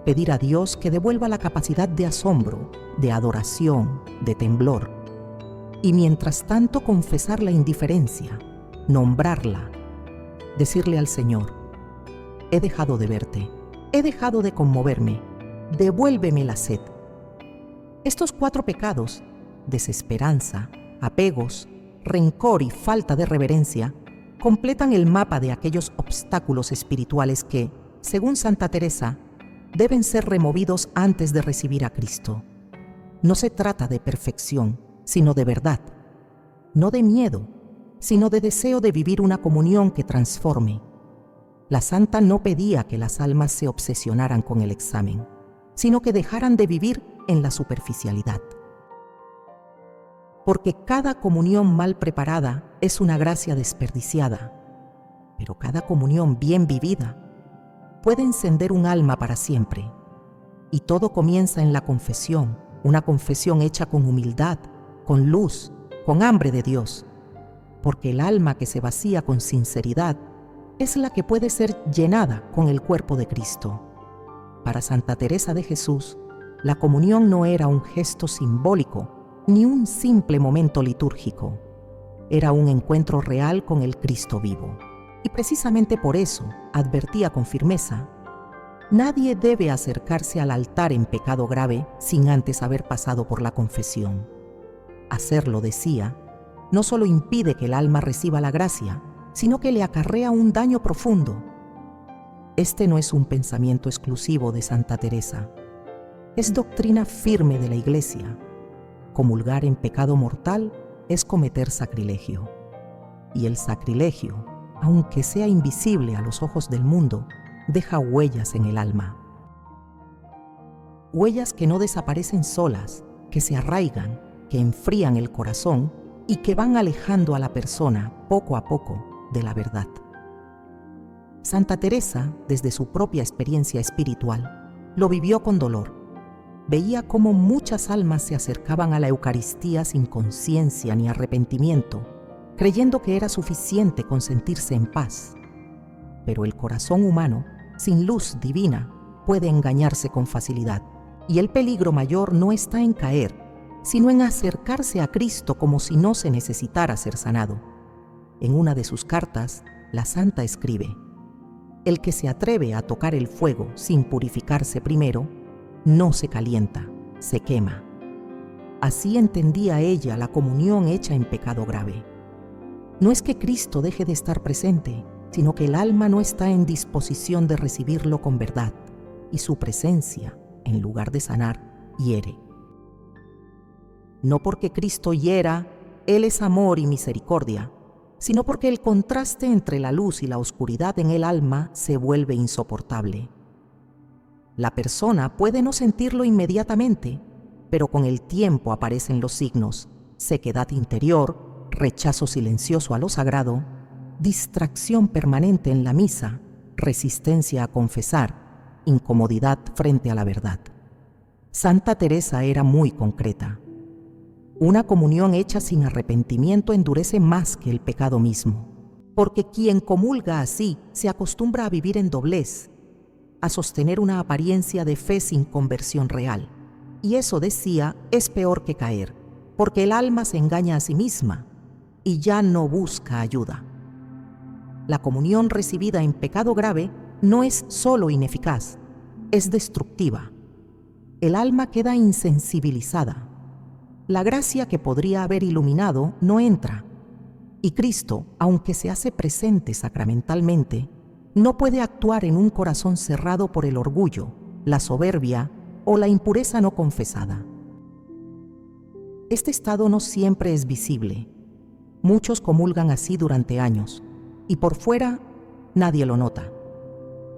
pedir a Dios que devuelva la capacidad de asombro, de adoración, de temblor. Y mientras tanto confesar la indiferencia, nombrarla, decirle al Señor, he dejado de verte, he dejado de conmoverme, devuélveme la sed. Estos 4 pecados, desesperanza, apegos, rencor y falta de reverencia, completan el mapa de aquellos obstáculos espirituales que, según Santa Teresa, deben ser removidos antes de recibir a Cristo. No se trata de perfección, sino de verdad, no de miedo, sino de deseo de vivir una comunión que transforme. La santa no pedía que las almas se obsesionaran con el examen, sino que dejaran de vivir en la superficialidad. Porque cada comunión mal preparada es una gracia desperdiciada, Pero cada comunión bien vivida puede encender un alma para siempre. Y todo comienza en la confesión, una confesión hecha con humildad, con luz, con hambre de Dios. Porque el alma que se vacía con sinceridad es la que puede ser llenada con el cuerpo de Cristo. Para Santa Teresa de Jesús, la comunión no era un gesto simbólico ni un simple momento litúrgico. Era un encuentro real con el Cristo vivo. Y precisamente por eso advertía con firmeza: nadie debe acercarse al altar en pecado grave sin antes haber pasado por la confesión. Hacerlo, decía, no solo impide que el alma reciba la gracia, sino que le acarrea un daño profundo. Este no es un pensamiento exclusivo de Santa Teresa. Es doctrina firme de la Iglesia. Comulgar en pecado mortal es cometer sacrilegio. Y el sacrilegio, aunque sea invisible a los ojos del mundo, deja huellas en el alma. Huellas que no desaparecen solas, que se arraigan, que enfrían el corazón y que van alejando a la persona poco a poco de la verdad. Santa Teresa, desde su propia experiencia espiritual, lo vivió con dolor. Veía cómo muchas almas se acercaban a la Eucaristía sin conciencia ni arrepentimiento, creyendo que era suficiente con sentirse en paz. Pero el corazón humano, sin luz divina, puede engañarse con facilidad, y el peligro mayor no está en caer, sino en acercarse a Cristo como si no se necesitara ser sanado. En una de sus cartas, la santa escribe: el que se atreve a tocar el fuego sin purificarse primero, no se calienta, se quema. Así entendía ella la comunión hecha en pecado grave. No es que Cristo deje de estar presente, sino que el alma no está en disposición de recibirlo con verdad, y su presencia, en lugar de sanar, hiere. No porque Cristo hiera, Él es amor y misericordia, sino porque el contraste entre la luz y la oscuridad en el alma se vuelve insoportable. La persona puede no sentirlo inmediatamente, pero con el tiempo aparecen los signos: sequedad interior, rechazo silencioso a lo sagrado, distracción permanente en la misa, resistencia a confesar, incomodidad frente a la verdad. Santa Teresa era muy concreta. Una comunión hecha sin arrepentimiento endurece más que el pecado mismo, porque quien comulga así se acostumbra a vivir en doblez, a sostener una apariencia de fe sin conversión real. Y eso, decía, es peor que caer, porque el alma se engaña a sí misma y ya no busca ayuda. La comunión recibida en pecado grave no es solo ineficaz, es destructiva. El alma queda insensibilizada. La gracia que podría haber iluminado no entra, y Cristo, aunque se hace presente sacramentalmente, no puede actuar en un corazón cerrado por el orgullo, la soberbia o la impureza no confesada. Este estado no siempre es visible. Muchos comulgan así durante años, y por fuera nadie lo nota,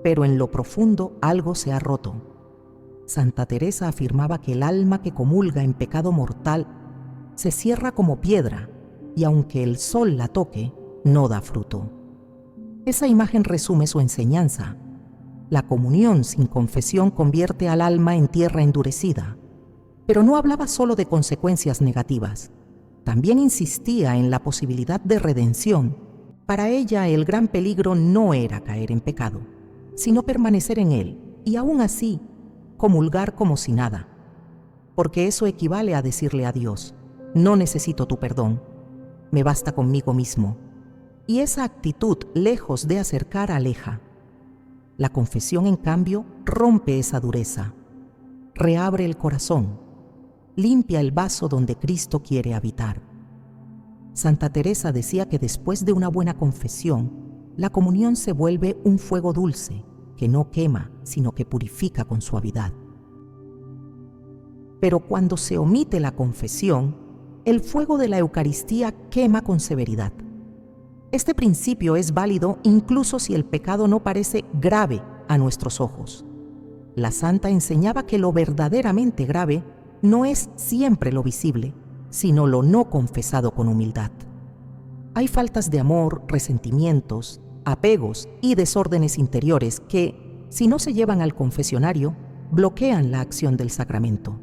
pero en lo profundo algo se ha roto. Santa Teresa afirmaba que el alma que comulga en pecado mortal se cierra como piedra y aunque el sol la toque, no da fruto. Esa imagen resume su enseñanza. La comunión sin confesión convierte al alma en tierra endurecida. Pero no hablaba solo de consecuencias negativas. También insistía en la posibilidad de redención. Para ella el gran peligro no era caer en pecado, sino permanecer en él y aún así comulgar como si nada, porque eso equivale a decirle a Dios: no necesito tu perdón, me basta conmigo mismo. Y esa actitud, lejos de acercar, aleja. La confesión, en cambio, rompe esa dureza, reabre el corazón, limpia el vaso donde Cristo quiere habitar. Santa Teresa decía que después de una buena confesión, la comunión se vuelve un fuego dulce, que no quema, sino que purifica con suavidad. Pero cuando se omite la confesión, el fuego de la Eucaristía quema con severidad. Este principio es válido incluso si el pecado no parece grave a nuestros ojos. La santa enseñaba que lo verdaderamente grave no es siempre lo visible, sino lo no confesado con humildad. Hay faltas de amor, resentimientos, apegos y desórdenes interiores que, si no se llevan al confesionario, bloquean la acción del sacramento.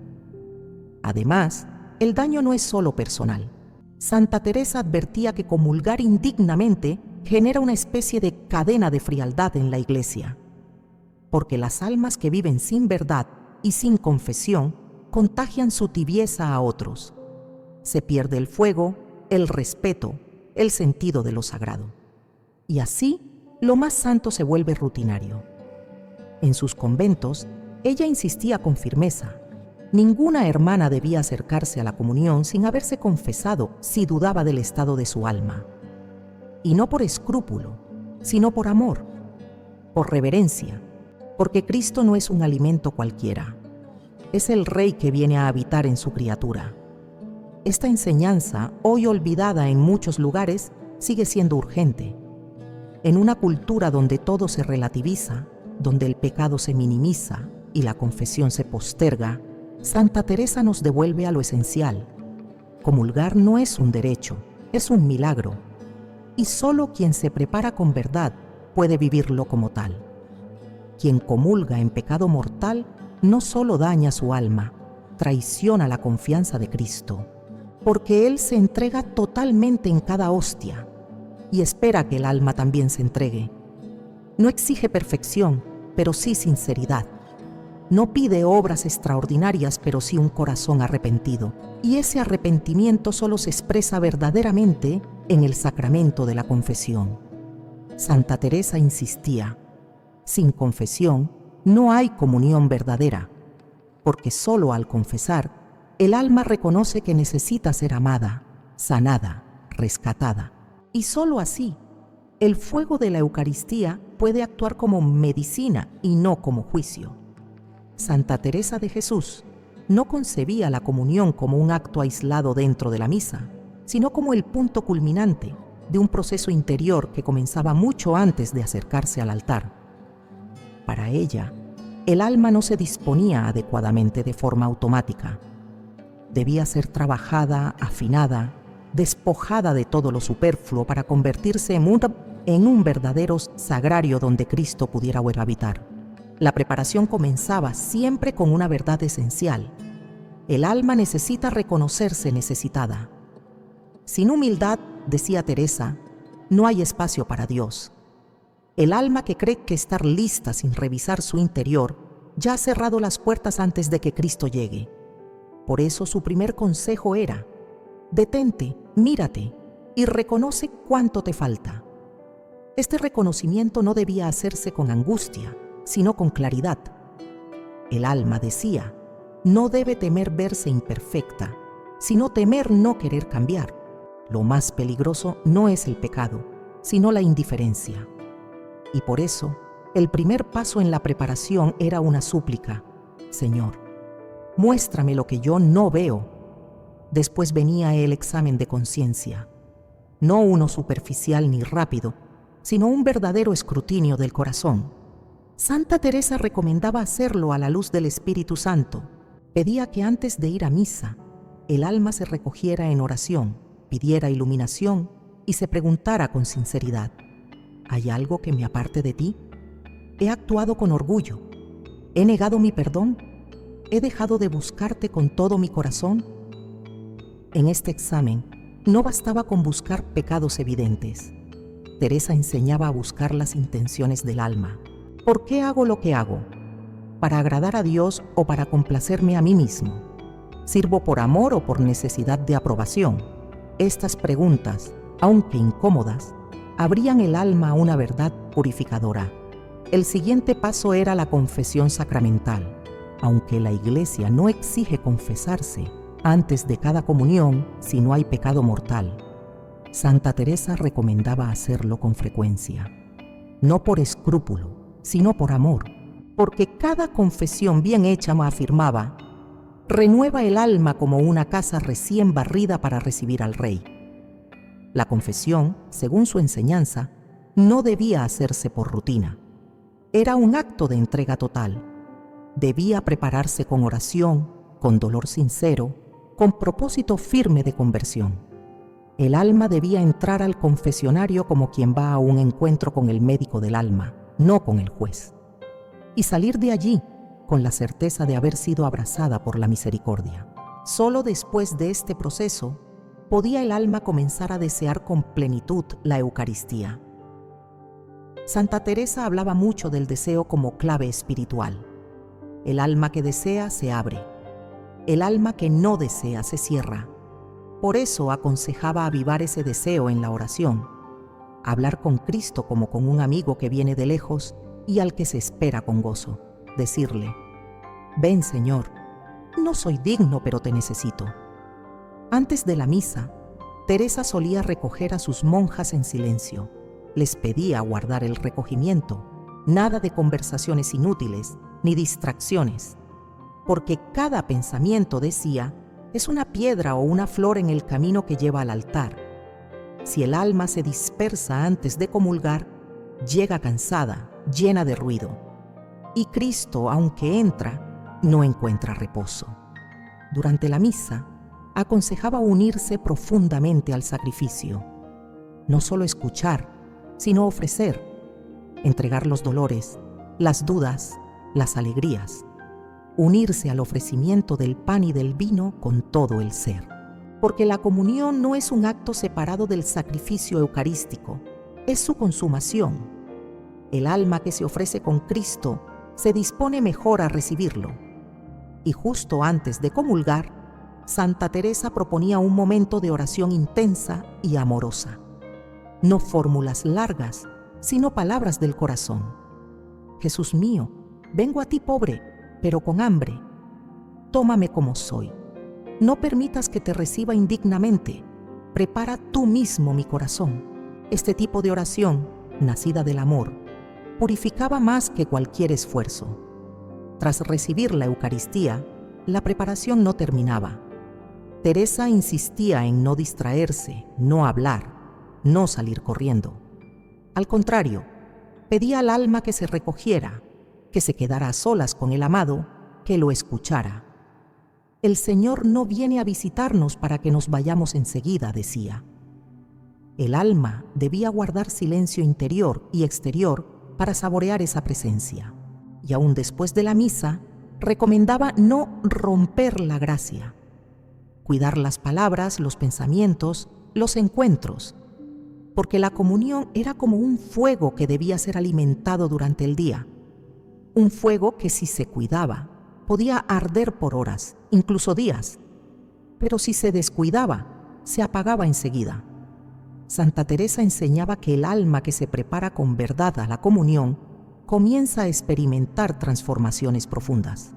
Además, el daño no es solo personal. Santa Teresa advertía que comulgar indignamente genera una especie de cadena de frialdad en la Iglesia, porque las almas que viven sin verdad y sin confesión contagian su tibieza a otros. Se pierde el fuego, el respeto, el sentido de lo sagrado. Y así, lo más santo se vuelve rutinario. En sus conventos, ella insistía con firmeza: ninguna hermana debía acercarse a la comunión sin haberse confesado si dudaba del estado de su alma. Y no por escrúpulo, sino por amor, por reverencia, porque Cristo no es un alimento cualquiera. Es el Rey que viene a habitar en su criatura. Esta enseñanza, hoy olvidada en muchos lugares, sigue siendo urgente. En una cultura donde todo se relativiza, donde el pecado se minimiza y la confesión se posterga, Santa Teresa nos devuelve a lo esencial. Comulgar no es un derecho, es un milagro. Y solo quien se prepara con verdad puede vivirlo como tal. Quien comulga en pecado mortal no solo daña su alma, traiciona la confianza de Cristo, porque Él se entrega totalmente en cada hostia y espera que el alma también se entregue. No exige perfección, pero sí sinceridad. No pide obras extraordinarias, pero sí un corazón arrepentido. Y ese arrepentimiento solo se expresa verdaderamente en el sacramento de la confesión. Santa Teresa insistía: sin confesión no hay comunión verdadera, porque solo al confesar, el alma reconoce que necesita ser amada, sanada, rescatada. Y solo así, el fuego de la Eucaristía puede actuar como medicina y no como juicio. Santa Teresa de Jesús no concebía la comunión como un acto aislado dentro de la misa, sino como el punto culminante de un proceso interior que comenzaba mucho antes de acercarse al altar. Para ella, el alma no se disponía adecuadamente de forma automática. Debía ser trabajada, afinada, despojada de todo lo superfluo para convertirse en un verdadero sagrario donde Cristo pudiera habitar. La preparación comenzaba siempre con una verdad esencial. El alma necesita reconocerse necesitada. Sin humildad, decía Teresa, no hay espacio para Dios. El alma que cree que estar lista sin revisar su interior ya ha cerrado las puertas antes de que Cristo llegue. Por eso su primer consejo era: detente, mírate y reconoce cuánto te falta. Este reconocimiento no debía hacerse con angustia, sino con claridad. El alma, decía, no debe temer verse imperfecta, sino temer no querer cambiar. Lo más peligroso no es el pecado, sino la indiferencia. Y por eso, el primer paso en la preparación era una súplica: Señor, muéstrame lo que yo no veo. Después venía el examen de conciencia, no uno superficial ni rápido, sino un verdadero escrutinio del corazón. Santa Teresa recomendaba hacerlo a la luz del Espíritu Santo. Pedía que antes de ir a misa, el alma se recogiera en oración, pidiera iluminación y se preguntara con sinceridad: ¿hay algo que me aparte de ti? ¿He actuado con orgullo? ¿He negado mi perdón? ¿He dejado de buscarte con todo mi corazón? En este examen, no bastaba con buscar pecados evidentes. Teresa enseñaba a buscar las intenciones del alma. ¿Por qué hago lo que hago? ¿Para agradar a Dios o para complacerme a mí mismo? ¿Sirvo por amor o por necesidad de aprobación? Estas preguntas, aunque incómodas, abrían el alma a una verdad purificadora. El siguiente paso era la confesión sacramental. Aunque la Iglesia no exige confesarse antes de cada comunión si no hay pecado mortal, Santa Teresa recomendaba hacerlo con frecuencia. No por escrúpulo, sino por amor, porque cada confesión bien hecha, afirmaba, renueva el alma como una casa recién barrida para recibir al Rey. La confesión, según su enseñanza, no debía hacerse por rutina. Era un acto de entrega total. Debía prepararse con oración, con dolor sincero, con propósito firme de conversión. El alma debía entrar al confesionario como quien va a un encuentro con el médico del alma, no con el juez, y salir de allí con la certeza de haber sido abrazada por la misericordia. Solo después de este proceso podía el alma comenzar a desear con plenitud la Eucaristía. Santa Teresa hablaba mucho del deseo como clave espiritual. El alma que desea se abre. El alma que no desea se cierra. Por eso aconsejaba avivar ese deseo en la oración, hablar con Cristo como con un amigo que viene de lejos y al que se espera con gozo. Decirle: «Ven, Señor, no soy digno, pero te necesito». Antes de la misa, Teresa solía recoger a sus monjas en silencio. Les pedía guardar el recogimiento, nada de conversaciones inútiles ni distracciones, porque cada pensamiento, decía, es una piedra o una flor en el camino que lleva al altar. Si el alma se dispersa antes de comulgar, llega cansada, llena de ruido, y Cristo, aunque entra, no encuentra reposo. Durante la misa, aconsejaba unirse profundamente al sacrificio, no solo escuchar, sino ofrecer, entregar los dolores, las dudas, las alegrías, unirse al ofrecimiento del pan y del vino con todo el ser. Porque la comunión no es un acto separado del sacrificio eucarístico, es su consumación. El alma que se ofrece con Cristo se dispone mejor a recibirlo. Y justo antes de comulgar, Santa Teresa proponía un momento de oración intensa y amorosa. No fórmulas largas, sino palabras del corazón. Jesús mío, vengo a ti pobre, pero con hambre. Tómame como soy. No permitas que te reciba indignamente. Prepara tú mismo mi corazón. Este tipo de oración, nacida del amor, purificaba más que cualquier esfuerzo. Tras recibir la Eucaristía, la preparación no terminaba. Teresa insistía en no distraerse, no hablar, no salir corriendo. Al contrario, pedía al alma que se recogiera, que se quedara a solas con el amado, que lo escuchara. El Señor no viene a visitarnos para que nos vayamos enseguida, decía. El alma debía guardar silencio interior y exterior para saborear esa presencia. Y aún después de la misa, recomendaba no romper la gracia, cuidar las palabras, los pensamientos, los encuentros, porque la comunión era como un fuego que debía ser alimentado durante el día, un fuego que, si se cuidaba, podía arder por horas, incluso días, pero si se descuidaba, se apagaba enseguida. Santa Teresa enseñaba que el alma que se prepara con verdad a la comunión comienza a experimentar transformaciones profundas,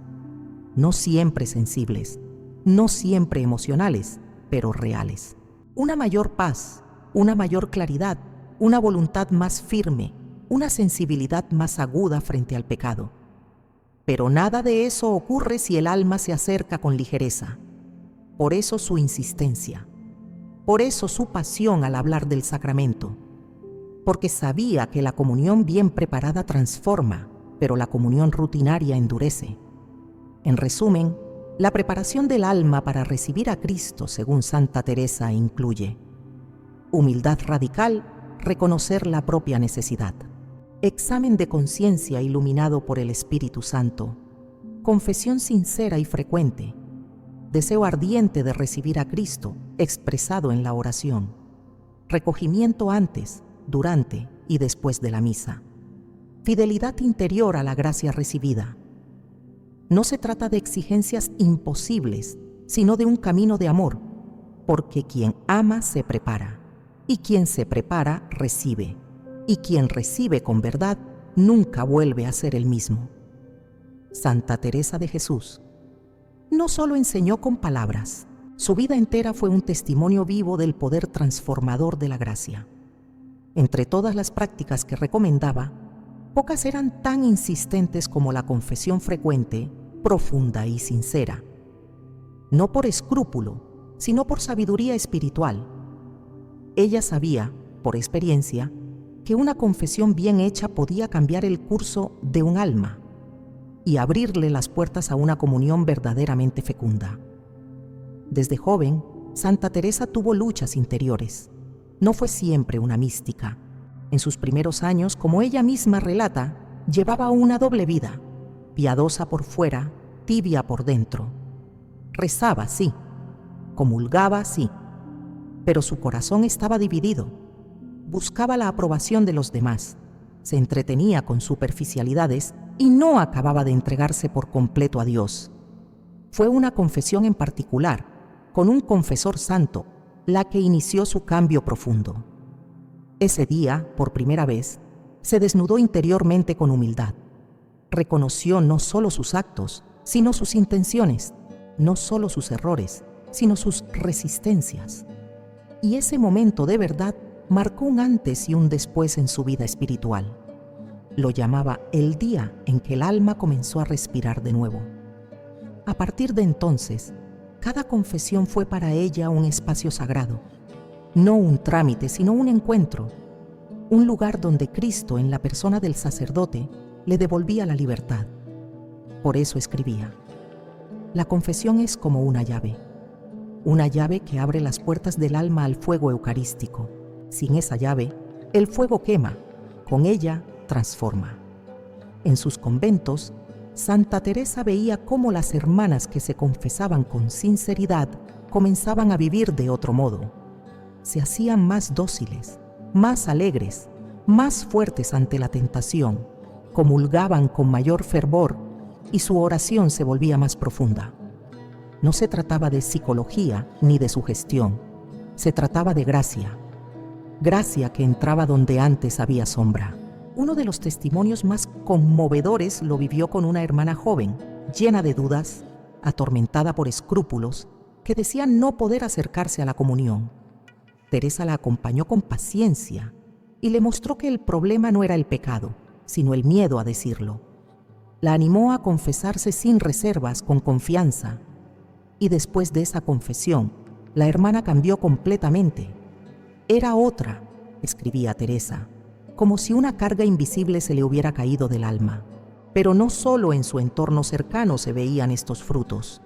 no siempre sensibles, no siempre emocionales, pero reales. Una mayor paz, una mayor claridad, una voluntad más firme, una sensibilidad más aguda frente al pecado. Pero nada de eso ocurre si el alma se acerca con ligereza. Por eso su insistencia, por eso su pasión al hablar del sacramento, porque sabía que la comunión bien preparada transforma, pero la comunión rutinaria endurece. En resumen, la preparación del alma para recibir a Cristo, según Santa Teresa, incluye humildad radical, reconocer la propia necesidad, examen de conciencia iluminado por el Espíritu Santo, confesión sincera y frecuente, deseo ardiente de recibir a Cristo expresado en la oración, recogimiento antes, durante y después de la misa, fidelidad interior a la gracia recibida. No se trata de exigencias imposibles, sino de un camino de amor, porque quien ama se prepara, y quien se prepara recibe, y quien recibe con verdad nunca vuelve a ser el mismo. Santa Teresa de Jesús no solo enseñó con palabras, su vida entera fue un testimonio vivo del poder transformador de la gracia. Entre todas las prácticas que recomendaba, pocas eran tan insistentes como la confesión frecuente, profunda y sincera. No por escrúpulo, sino por sabiduría espiritual. Ella sabía, por experiencia, que una confesión bien hecha podía cambiar el curso de un alma y abrirle las puertas a una comunión verdaderamente fecunda. Desde joven, Santa Teresa tuvo luchas interiores. No fue siempre una mística. En sus primeros años, como ella misma relata, llevaba una doble vida, piadosa por fuera, tibia por dentro. Rezaba, sí, comulgaba, sí, pero su corazón estaba dividido. Buscaba la aprobación de los demás, se entretenía con superficialidades y no acababa de entregarse por completo a Dios. Fue una confesión en particular, con un confesor santo, la que inició su cambio profundo. Ese día, por primera vez, se desnudó interiormente con humildad. Reconoció no solo sus actos, sino sus intenciones, no solo sus errores, sino sus resistencias. Y ese momento de verdad marcó un antes y un después en su vida espiritual. Lo llamaba el día en que el alma comenzó a respirar de nuevo. A partir de entonces, cada confesión fue para ella un espacio sagrado, no un trámite, sino un encuentro, un lugar donde Cristo, en la persona del sacerdote, le devolvía la libertad. Por eso escribía: la confesión es como una llave que abre las puertas del alma al fuego eucarístico. Sin esa llave, el fuego quema, con ella transforma. En sus conventos, Santa Teresa veía cómo las hermanas que se confesaban con sinceridad comenzaban a vivir de otro modo. Se hacían más dóciles, más alegres, más fuertes ante la tentación, comulgaban con mayor fervor y su oración se volvía más profunda. No se trataba de psicología ni de sugestión, se trataba de gracia que entraba donde antes había sombra. Uno de los testimonios más conmovedores lo vivió con una hermana joven, llena de dudas, atormentada por escrúpulos, que decía no poder acercarse a la comunión. Teresa la acompañó con paciencia y le mostró que el problema no era el pecado, sino el miedo a decirlo. La animó a confesarse sin reservas, con confianza. Y después de esa confesión, la hermana cambió completamente. Era otra, escribía Teresa, como si una carga invisible se le hubiera caído del alma. Pero no solo en su entorno cercano se veían estos frutos.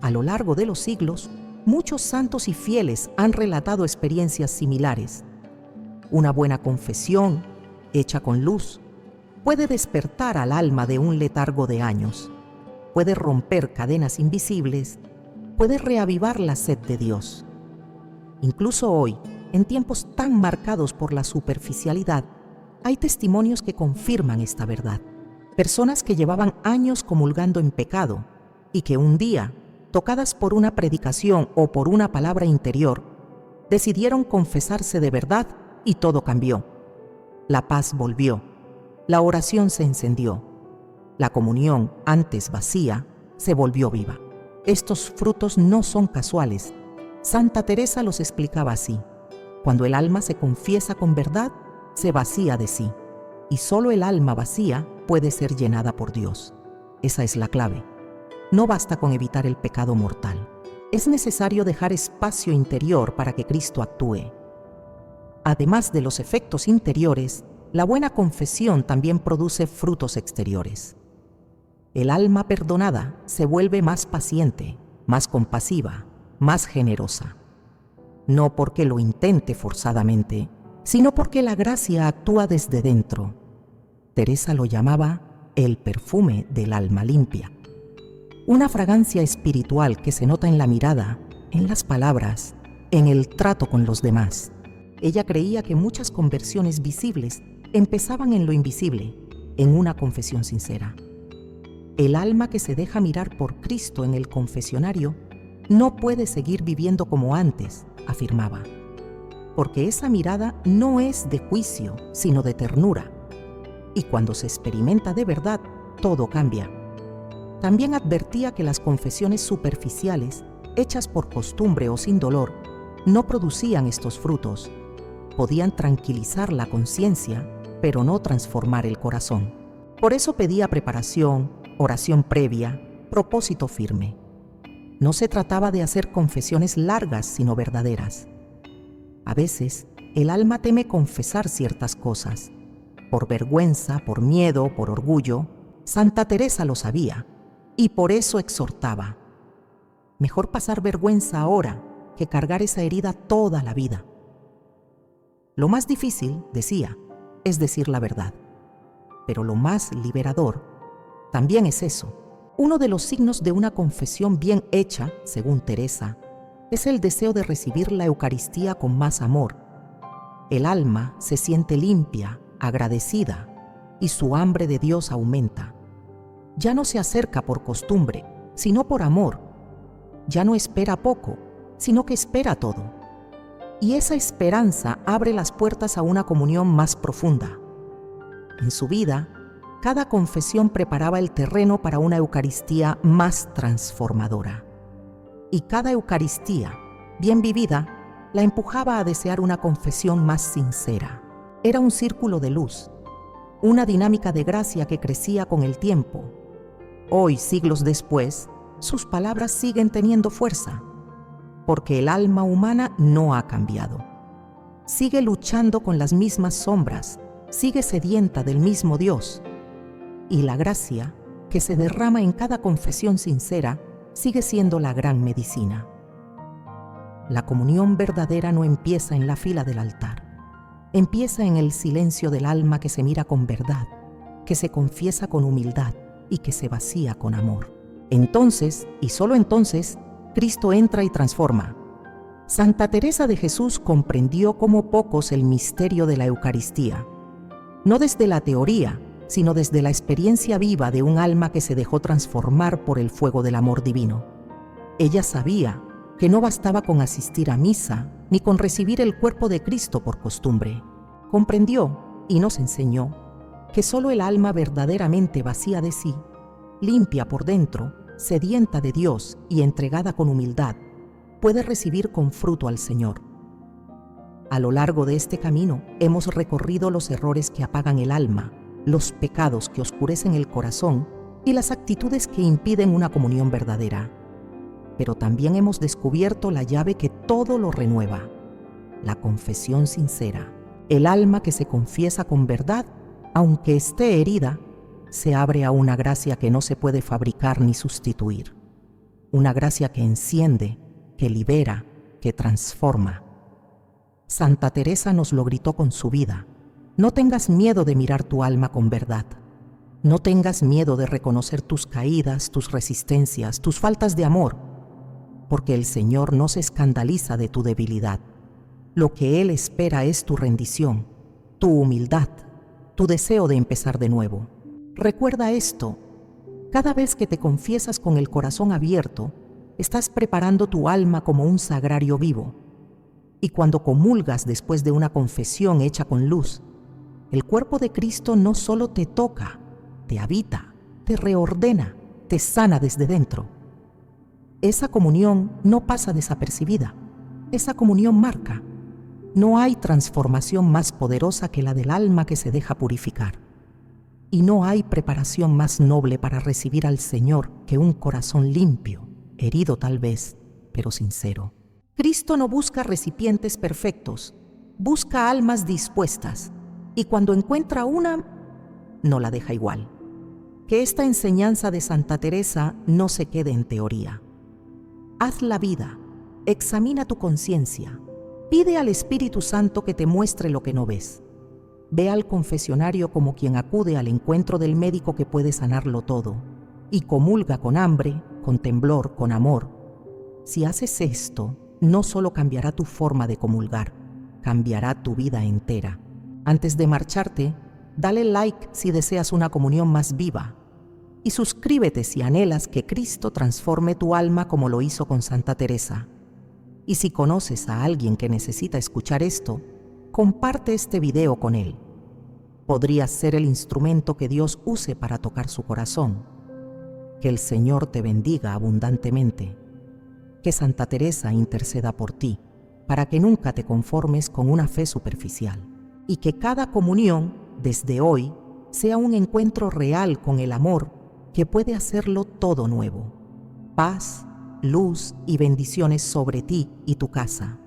A lo largo de los siglos, muchos santos y fieles han relatado experiencias similares. Una buena confesión, hecha con luz, puede despertar al alma de un letargo de años, puede romper cadenas invisibles, puede reavivar la sed de Dios. Incluso hoy, en tiempos tan marcados por la superficialidad, hay testimonios que confirman esta verdad. Personas que llevaban años comulgando en pecado y que un día, tocadas por una predicación o por una palabra interior, decidieron confesarse de verdad y todo cambió. La paz volvió, la oración se encendió, la comunión, antes vacía, se volvió viva. Estos frutos no son casuales. Santa Teresa los explicaba así: cuando el alma se confiesa con verdad, se vacía de sí, y solo el alma vacía puede ser llenada por Dios. Esa es la clave. No basta con evitar el pecado mortal. Es necesario dejar espacio interior para que Cristo actúe. Además de los efectos interiores, la buena confesión también produce frutos exteriores. El alma perdonada se vuelve más paciente, más compasiva, más generosa. No porque lo intente forzadamente, sino porque la gracia actúa desde dentro. Teresa lo llamaba el perfume del alma limpia. Una fragancia espiritual que se nota en la mirada, en las palabras, en el trato con los demás. Ella creía que muchas conversiones visibles empezaban en lo invisible, en una confesión sincera. El alma que se deja mirar por Cristo en el confesionario no puede seguir viviendo como antes, afirmaba, porque esa mirada no es de juicio, sino de ternura. Y cuando se experimenta de verdad, todo cambia. También advertía que las confesiones superficiales, hechas por costumbre o sin dolor, no producían estos frutos. Podían tranquilizar la conciencia, pero no transformar el corazón. Por eso pedía preparación, oración previa, propósito firme. No se trataba de hacer confesiones largas, sino verdaderas. A veces, el alma teme confesar ciertas cosas. Por vergüenza, por miedo, por orgullo. Santa Teresa lo sabía, y por eso exhortaba: mejor pasar vergüenza ahora que cargar esa herida toda la vida. Lo más difícil, decía, es decir la verdad. Pero lo más liberador también es eso. Uno de los signos de una confesión bien hecha, según Teresa, es el deseo de recibir la Eucaristía con más amor. El alma se siente limpia, agradecida, y su hambre de Dios aumenta. Ya no se acerca por costumbre, sino por amor. Ya no espera poco, sino que espera todo. Y esa esperanza abre las puertas a una comunión más profunda. En su vida, cada confesión preparaba el terreno para una Eucaristía más transformadora. Y cada Eucaristía, bien vivida, la empujaba a desear una confesión más sincera. Era un círculo de luz, una dinámica de gracia que crecía con el tiempo. Hoy, siglos después, sus palabras siguen teniendo fuerza, porque el alma humana no ha cambiado. Sigue luchando con las mismas sombras, sigue sedienta del mismo Dios. Y la gracia que se derrama en cada confesión sincera sigue siendo la gran medicina. La comunión verdadera no empieza en la fila del altar. Empieza en el silencio del alma que se mira con verdad, que se confiesa con humildad y que se vacía con amor. Entonces, y solo entonces, Cristo entra y transforma. Santa Teresa de Jesús comprendió como pocos el misterio de la Eucaristía, no desde la teoría, sino desde la experiencia viva de un alma que se dejó transformar por el fuego del amor divino. Ella sabía que no bastaba con asistir a misa, ni con recibir el cuerpo de Cristo por costumbre. Comprendió y nos enseñó que solo el alma verdaderamente vacía de sí, limpia por dentro, sedienta de Dios y entregada con humildad, puede recibir con fruto al Señor. A lo largo de este camino hemos recorrido los errores que apagan el alma, los pecados que oscurecen el corazón y las actitudes que impiden una comunión verdadera. Pero también hemos descubierto la llave que todo lo renueva, la confesión sincera. El alma que se confiesa con verdad, aunque esté herida, se abre a una gracia que no se puede fabricar ni sustituir. Una gracia que enciende, que libera, que transforma. Santa Teresa nos lo gritó con su vida. No tengas miedo de mirar tu alma con verdad. No tengas miedo de reconocer tus caídas, tus resistencias, tus faltas de amor, porque el Señor no se escandaliza de tu debilidad. Lo que Él espera es tu rendición, tu humildad, tu deseo de empezar de nuevo. Recuerda esto: cada vez que te confiesas con el corazón abierto, estás preparando tu alma como un sagrario vivo. Y cuando comulgas después de una confesión hecha con luz, el cuerpo de Cristo no solo te toca, te habita, te reordena, te sana desde dentro. Esa comunión no pasa desapercibida. Esa comunión marca. No hay transformación más poderosa que la del alma que se deja purificar. Y no hay preparación más noble para recibir al Señor que un corazón limpio, herido tal vez, pero sincero. Cristo no busca recipientes perfectos, busca almas dispuestas, y cuando encuentra una, no la deja igual. Que esta enseñanza de Santa Teresa no se quede en teoría. Haz la vida, examina tu conciencia, pide al Espíritu Santo que te muestre lo que no ves. Ve al confesionario como quien acude al encuentro del médico que puede sanarlo todo, y comulga con hambre, con temblor, con amor. Si haces esto, no solo cambiará tu forma de comulgar, cambiará tu vida entera. Antes de marcharte, dale like si deseas una comunión más viva, y suscríbete si anhelas que Cristo transforme tu alma como lo hizo con Santa Teresa. Y si conoces a alguien que necesita escuchar esto, comparte este video con él. Podrías ser el instrumento que Dios use para tocar su corazón. Que el Señor te bendiga abundantemente. Que Santa Teresa interceda por ti, para que nunca te conformes con una fe superficial. Y que cada comunión, desde hoy, sea un encuentro real con el amor que puede hacerlo todo nuevo. Paz, luz y bendiciones sobre ti y tu casa.